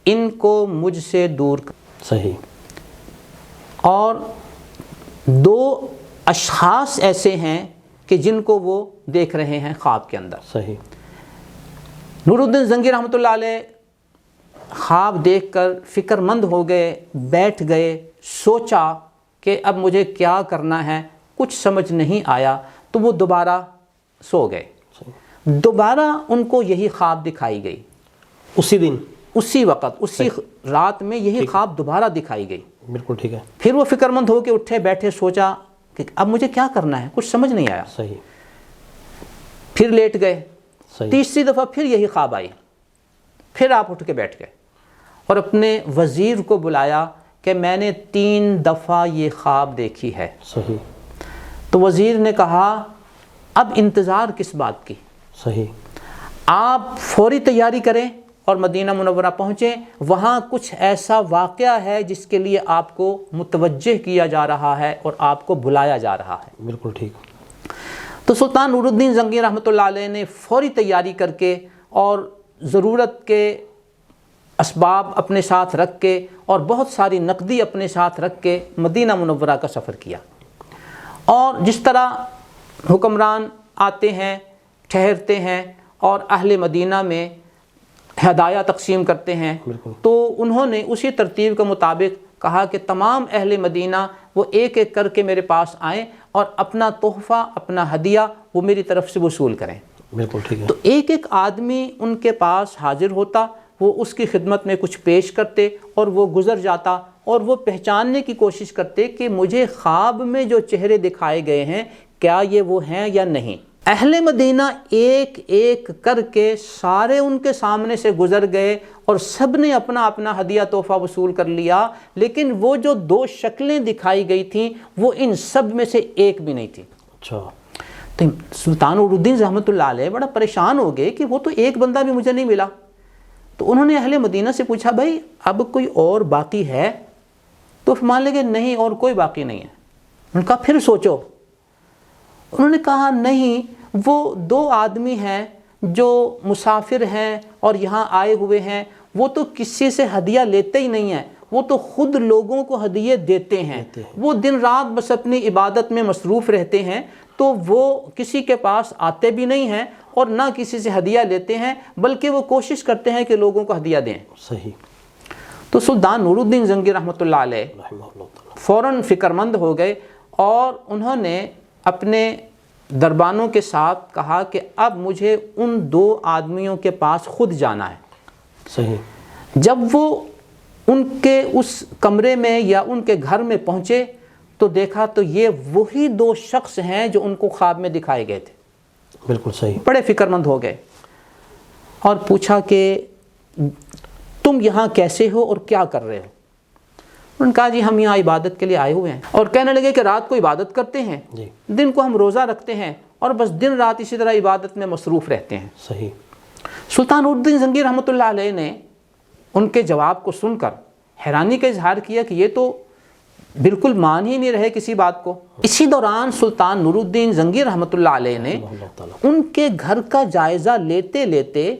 Speaker 2: ان کو مجھ سے دور کر۔
Speaker 1: صحیح۔
Speaker 2: اور 2 اشخاص ایسے ہیں کہ جن کو وہ دیکھ رہے ہیں خواب کے اندر۔
Speaker 1: صحیح۔
Speaker 2: نور الدین زنگی رحمۃ اللہ علیہ خواب دیکھ کر فکر مند ہو گئے، بیٹھ گئے، سوچا کہ اب مجھے کیا کرنا ہے، کچھ سمجھ نہیں آیا، تو وہ دوبارہ سو گئے۔ دوبارہ ان کو یہی خواب دکھائی گئی،
Speaker 1: اسی دن،
Speaker 2: اسی وقت، اسی رات میں یہی خواب دوبارہ دکھائی گئی۔
Speaker 1: بالکل ٹھیک ہے۔
Speaker 2: پھر وہ فکر مند ہو کے اٹھے، بیٹھے، سوچا کہ اب مجھے کیا کرنا ہے، کچھ سمجھ نہیں آیا،
Speaker 1: صحیح،
Speaker 2: پھر لیٹ گئے۔
Speaker 1: صحیح،
Speaker 2: تیسری دفعہ پھر یہی خواب آئی، پھر آپ اٹھ کے بیٹھ گئے اور اپنے وزیر کو بلایا کہ میں نے 3 دفعہ یہ خواب دیکھی ہے۔
Speaker 1: صحیح،
Speaker 2: تو وزیر نے کہا اب انتظار کس بات کی،
Speaker 1: صحیح،
Speaker 2: آپ فوری تیاری کریں اور مدینہ منورہ پہنچیں، وہاں کچھ ایسا واقعہ ہے جس کے لیے آپ کو متوجہ کیا جا رہا ہے اور آپ کو بلایا جا رہا ہے۔
Speaker 1: بالکل ٹھیک۔
Speaker 2: تو سلطان نور الدین زنگی رحمۃ اللہ علیہ نے فوری تیاری کر کے اور ضرورت کے اسباب اپنے ساتھ رکھ کے اور بہت ساری نقدی اپنے ساتھ رکھ کے مدینہ منورہ کا سفر کیا، اور جس طرح حکمران آتے ہیں، ٹھہرتے ہیں اور اہل مدینہ میں ہدایہ تقسیم کرتے ہیں، تو انہوں نے اسی ترتیب کے مطابق کہا کہ تمام اہل مدینہ وہ ایک ایک کر کے میرے پاس آئیں اور اپنا تحفہ، اپنا ہدیہ وہ میری طرف سے وصول کریں۔
Speaker 1: بالکل ٹھیک ہے۔
Speaker 2: تو ایک ایک آدمی ان کے پاس حاضر ہوتا، وہ اس کی خدمت میں کچھ پیش کرتے اور وہ گزر جاتا، اور وہ پہچاننے کی کوشش کرتے کہ مجھے خواب میں جو چہرے دکھائے گئے ہیں کیا یہ وہ ہیں یا نہیں۔ اہل مدینہ ایک ایک کر کے سارے ان کے سامنے سے گزر گئے اور سب نے اپنا اپنا ہدیہ تحفہ وصول کر لیا، لیکن وہ جو 2 شکلیں دکھائی گئی تھیں وہ ان سب میں سے ایک بھی نہیں تھی۔
Speaker 1: اچھا۔
Speaker 2: تو سلطان نور الدین رحمۃ اللہ علیہ بڑا پریشان ہو گئے کہ وہ تو ایک بندہ بھی مجھے نہیں ملا۔ تو انہوں نے اہل مدینہ سے پوچھا بھائی اب کوئی اور باقی ہے؟ تو مان لے کہ نہیں اور کوئی باقی نہیں ہے۔ انہوں نے کہا پھر سوچو۔ انہوں نے کہا نہیں، وہ 2 آدمی ہیں جو مسافر ہیں اور یہاں آئے ہوئے ہیں، وہ تو کسی سے ہدیہ لیتے ہی نہیں ہیں، وہ تو خود لوگوں کو ہدیے دیتے ہیں، وہ دن رات بس اپنی عبادت میں مصروف رہتے ہیں، تو وہ کسی کے پاس آتے بھی نہیں ہیں اور نہ کسی سے ہدیہ لیتے ہیں، بلکہ وہ کوشش کرتے ہیں کہ لوگوں کو ہدیہ دیں۔
Speaker 1: صحیح۔
Speaker 2: تو سلطان نور الدین زنگی رحمۃ اللہ علیہ
Speaker 1: رحمہ اللہ تعالیٰ
Speaker 2: فوراً فکر مند ہو گئے اور انہوں نے اپنے دربانوں کے ساتھ کہا کہ اب مجھے ان 2 آدمیوں کے پاس خود جانا ہے۔
Speaker 1: صحیح۔
Speaker 2: جب وہ ان کے اس کمرے میں یا ان کے گھر میں پہنچے تو دیکھا تو یہ وہی 2 شخص ہیں جو ان کو خواب میں دکھائے گئے تھے۔
Speaker 1: بالکل صحیح۔
Speaker 2: بڑے فکر مند ہو گئے اور پوچھا کہ تم یہاں کیسے ہو اور کیا کر رہے ہو؟ انہوں نے کہا جی ہم یہاں عبادت کے لیے آئے ہوئے ہیں، اور کہنے لگے کہ رات کو عبادت کرتے ہیں،
Speaker 1: جی،
Speaker 2: دن کو ہم روزہ رکھتے ہیں اور بس دن رات اسی طرح عبادت میں مصروف رہتے ہیں۔
Speaker 1: صحیح۔
Speaker 2: سلطان نور الدین زنگی رحمۃ اللہ علیہ نے ان کے جواب کو سن کر حیرانی کا اظہار کیا کہ یہ تو بالکل مان ہی نہیں رہے کسی بات کو۔ اسی دوران سلطان نور الدین زنگی رحمۃ اللہ علیہ نے ان کے گھر کا جائزہ لیتے لیتے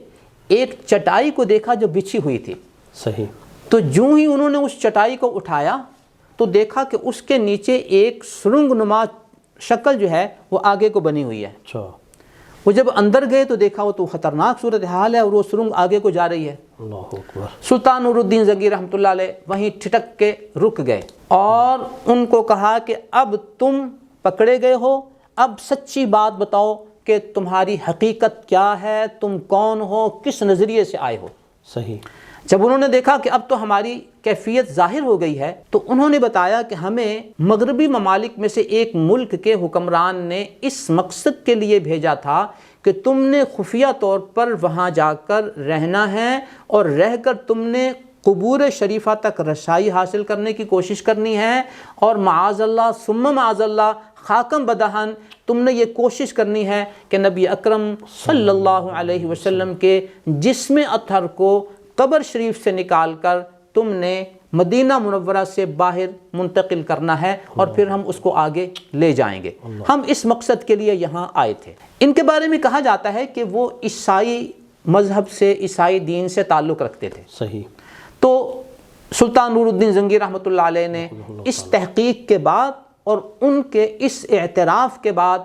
Speaker 2: ایک چٹائی کو دیکھا جو بچھی ہوئی تھی۔
Speaker 1: صحیح۔
Speaker 2: تو جو ہی انہوں نے اس چٹائی کو اٹھایا تو دیکھا کہ اس کے نیچے ایک سرنگ نما شکل جو ہے وہ آگے کو بنی ہوئی ہے۔
Speaker 1: اچھا۔
Speaker 2: وہ جب اندر گئے تو دیکھا وہ تو خطرناک صورتحال ہے اور وہ سرنگ آگے کو جا رہی ہے۔
Speaker 1: اللہ اکبر۔
Speaker 2: سلطان نور الدین زنگی رحمۃ اللہ علیہ وہیں ٹھٹک کے رک گئے اور ان کو کہا کہ اب تم پکڑے گئے ہو، اب سچی بات بتاؤ کہ تمہاری حقیقت کیا ہے، تم کون ہو، کس نظریے سے آئے ہو۔
Speaker 1: صحیح۔
Speaker 2: جب انہوں نے دیکھا کہ اب تو ہماری کیفیت ظاہر ہو گئی ہے تو انہوں نے بتایا کہ ہمیں مغربی ممالک میں سے ایک ملک کے حکمران نے اس مقصد کے لیے بھیجا تھا کہ تم نے خفیہ طور پر وہاں جا کر رہنا ہے اور رہ کر تم نے قبور شریفہ تک رسائی حاصل کرنے کی کوشش کرنی ہے، اور معاذ اللہ ثم معاذ اللہ خاکم بدہن تم نے یہ کوشش کرنی ہے کہ نبی اکرم صلی اللہ علیہ وسلم کے جسم اطہر کو قبر شریف سے نکال کر تم نے مدینہ منورہ سے باہر منتقل کرنا ہے اور پھر ہم اس کو آگے لے جائیں گے۔ ہم اس مقصد کے لیے یہاں آئے تھے۔ ان کے بارے میں کہا جاتا ہے کہ وہ عیسائی مذہب سے، عیسائی دین سے تعلق رکھتے تھے۔
Speaker 1: صحیح۔
Speaker 2: تو سلطان نور الدین زنگی رحمۃ اللہ علیہ نے اس تحقیق کے بعد اور ان کے اس اعتراف کے بعد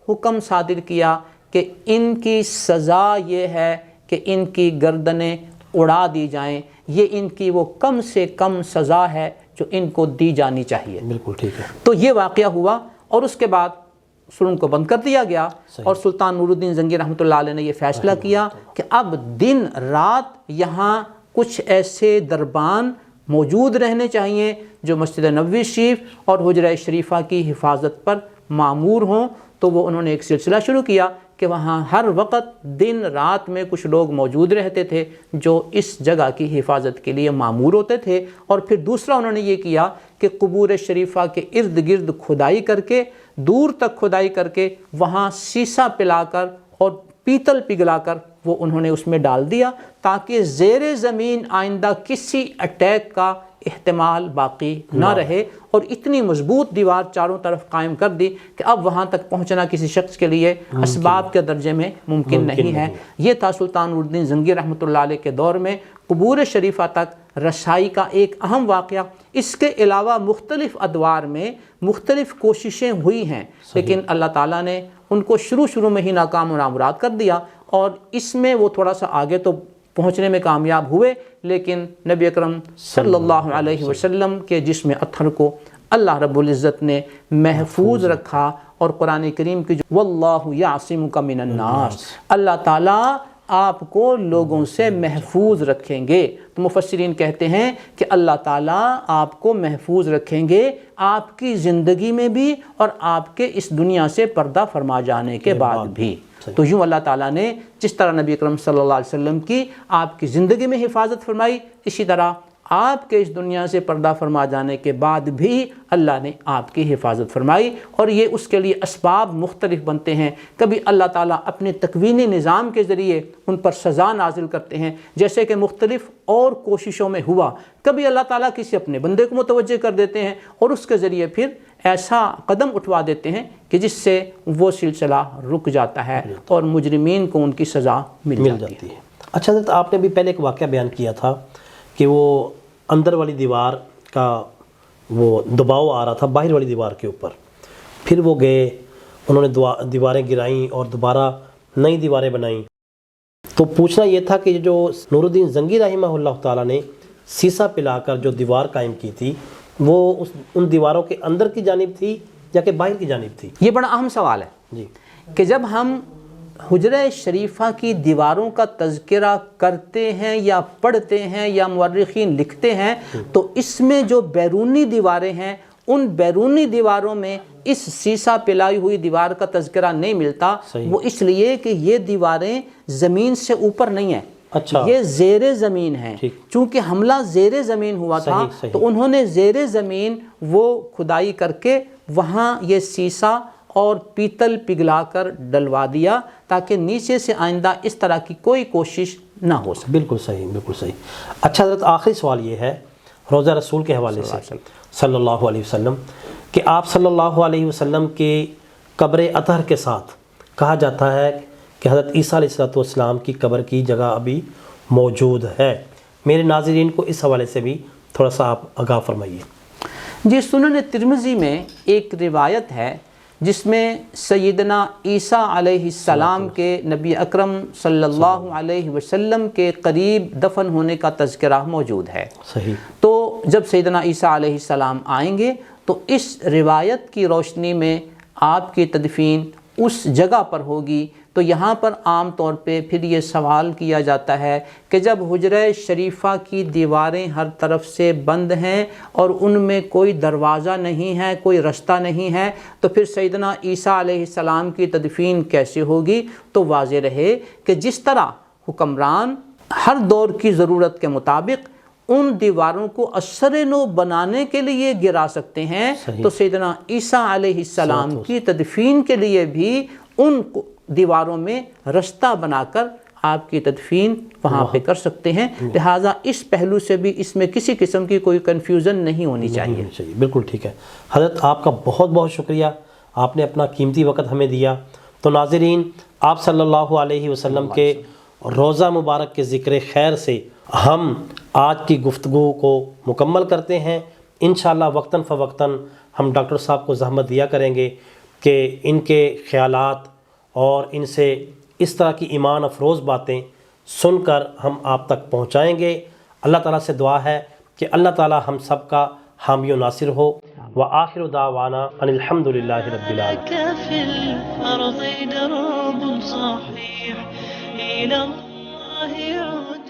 Speaker 2: حکم صادر کیا کہ ان کی سزا یہ ہے کہ ان کی گردنیں اڑا دی جائیں، یہ ان کی وہ کم سے کم سزا ہے جو ان کو دی جانی چاہیے۔
Speaker 1: بالکل ٹھیک ہے۔
Speaker 2: تو یہ واقعہ ہوا اور اس کے بعد سرنگ کو بند کر دیا گیا اور سلطان نور الدین زنگی رحمۃ اللہ علیہ نے یہ فیصلہ کیا کہ اب دن رات یہاں کچھ ایسے دربان موجود رہنے چاہیے جو مسجد نبوی شریف اور حجرہ شریفہ کی حفاظت پر معمور ہوں۔ تو وہ انہوں نے ایک سلسلہ شروع کیا کہ وہاں ہر وقت دن رات میں کچھ لوگ موجود رہتے تھے جو اس جگہ کی حفاظت کے لیے مامور ہوتے تھے۔ اور پھر دوسرا انہوں نے یہ کیا کہ قبور شریفہ کے ارد گرد کھدائی کر کے، دور تک کھدائی کر کے وہاں سیسا پلا کر اور پیتل پگھلا کر وہ انہوں نے اس میں ڈال دیا تاکہ زیر زمین آئندہ کسی اٹیک کا احتمال باقی نہ رہے، اور اتنی مضبوط دیوار چاروں طرف قائم کر دی کہ اب وہاں تک پہنچنا کسی شخص کے لیے اسباب کے درجے میں ممکن نہیں ہے۔ یہ تھا سلطان نور الدین زنگی رحمۃ اللہ علیہ کے دور میں قبور شریفہ تک رسائی کا ایک اہم واقعہ۔ اس کے علاوہ مختلف ادوار میں مختلف کوششیں ہوئی ہیں، لیکن اللہ تعالیٰ نے ان کو شروع میں ہی ناکام و نامراد کر دیا، اور اس میں وہ تھوڑا سا آگے تو پہنچنے میں کامیاب ہوئے، لیکن نبی اکرم صلی اللہ علیہ وسلم کے جسم اطہر کو اللہ رب العزت نے محفوظ رکھا، اور قرآن کریم کی جو واللہ یعصمک من الناس، اللہ تعالیٰ آپ کو لوگوں سے محفوظ رکھیں گے۔ تو مفسرین کہتے ہیں کہ اللہ تعالیٰ آپ کو محفوظ رکھیں گے آپ کی زندگی میں بھی اور آپ کے اس دنیا سے پردہ فرما جانے کے بعد بھی۔ تو یوں اللہ تعالیٰ نے جس طرح نبی اکرم صلی اللہ علیہ وسلم کی آپ کی زندگی میں حفاظت فرمائی، اسی طرح آپ کے اس دنیا سے پردہ فرما جانے کے بعد بھی اللہ نے آپ کی حفاظت فرمائی، اور یہ اس کے لیے اسباب مختلف بنتے ہیں۔ کبھی اللہ تعالیٰ اپنے تکوینی نظام کے ذریعے ان پر سزا نازل کرتے ہیں، جیسے کہ مختلف اور کوششوں میں ہوا۔ کبھی اللہ تعالیٰ کسی اپنے بندے کو متوجہ کر دیتے ہیں اور اس کے ذریعے پھر ایسا قدم اٹھوا دیتے ہیں کہ جس سے وہ سلسلہ رک جاتا ہے اور مجرمین کو ان کی سزا مل جاتی ہے۔
Speaker 1: اچھا حضرت، آپ نے بھی پہلے ایک واقعہ بیان کیا تھا کہ وہ اندر والی دیوار کا وہ دباؤ آ رہا تھا باہر والی دیوار کے اوپر، پھر وہ گئے، انہوں نے دیواریں گرائیں اور دوبارہ نئی دیواریں بنائیں۔ تو پوچھنا یہ تھا کہ جو نور الدین زنگی رحمہ اللہ تعالیٰ نے سیسا پلا کر جو دیوار قائم کی تھی، وہ ان دیواروں کے اندر کی جانب تھی یا کہ باہر کی جانب تھی؟
Speaker 2: یہ بڑا اہم سوال ہے
Speaker 1: جی،
Speaker 2: کہ جب ہم حجرہ شریفہ کی دیواروں کا تذکرہ کرتے ہیں یا پڑھتے ہیں یا مورخین لکھتے ہیں تو اس میں جو بیرونی دیواریں ہیں ان بیرونی دیواروں میں اس سیسا پلائی ہوئی دیوار کا تذکرہ نہیں ملتا۔ وہ اس لیے کہ یہ دیواریں زمین سے اوپر نہیں ہیں،
Speaker 1: اچھا،
Speaker 2: یہ زیر زمین ہیں۔ چونکہ حملہ زیر زمین ہوا تھا تو انہوں نے زیر زمین وہ کھدائی کر کے وہاں یہ سیسا اور پیتل پگھلا کر ڈلوا دیا تاکہ نیچے سے آئندہ اس طرح کی کوئی کوشش نہ ہو سکے۔
Speaker 1: بالکل صحیح، بالکل صحیح۔ اچھا حضرت، آخری سوال یہ ہے روضہ رسول کے حوالے سے صلی اللہ علیہ وسلم کہ آپ صلی اللہ علیہ وسلم کی قبر اطہر کے ساتھ کہا جاتا ہے کہ حضرت عیسیٰ علیہ السلام کی قبر کی جگہ ابھی موجود ہے۔ میرے ناظرین کو اس حوالے سے بھی تھوڑا سا آپ آگاہ فرمائیے۔
Speaker 2: جی، سنن ترمذی میں ایک روایت ہے جس میں سیدنا عیسیٰ علیہ السلام کے نبی اکرم صلی اللہ علیہ وسلم کے قریب دفن ہونے کا تذکرہ موجود ہے۔
Speaker 1: صحیح۔
Speaker 2: تو جب سیدنا عیسیٰ علیہ السلام آئیں گے تو اس روایت کی روشنی میں آپ کی تدفین اس جگہ پر ہوگی۔ تو یہاں پر عام طور پہ پھر یہ سوال کیا جاتا ہے کہ جب حجرہ شریفہ کی دیواریں ہر طرف سے بند ہیں اور ان میں کوئی دروازہ نہیں ہے، کوئی رستہ نہیں ہے، تو پھر سیدنا عیسیٰ علیہ السلام کی تدفین کیسے ہوگی؟ تو واضح رہے کہ جس طرح حکمران ہر دور کی ضرورت کے مطابق ان دیواروں کو اثر نو بنانے کے لیے گرا سکتے ہیں، تو سیدنا عیسیٰ علیہ السلام کی تدفین کے لیے بھی ان دیواروں میں رستہ بنا کر آپ کی تدفین وہاں پہ کر سکتے ہیں۔ لہٰذا اس پہلو سے بھی اس میں کسی قسم کی کوئی کنفیوژن نہیں ہونی چاہیے۔
Speaker 1: بالکل ٹھیک ہے حضرت، آپ کا بہت بہت شکریہ، آپ نے اپنا قیمتی وقت ہمیں دیا۔ تو ناظرین، آپ صلی اللہ علیہ وسلم کے روضہ مبارک کے ذکر خیر سے ہم آج کی گفتگو کو مکمل کرتے ہیں۔ انشاءاللہ وقتاً فوقتاً ہم ڈاکٹر صاحب کو زحمت دیا کریں گے کہ ان کے خیالات اور ان سے اس طرح کی ایمان افروز باتیں سن کر ہم آپ تک پہنچائیں گے۔ اللہ تعالیٰ سے دعا ہے کہ اللہ تعالیٰ ہم سب کا حامی و ناصر ہو۔ وآخر دعوانا ان الحمد للہ رب العالمین۔
Speaker 3: في الأرض درب صحيح إلى الله يعود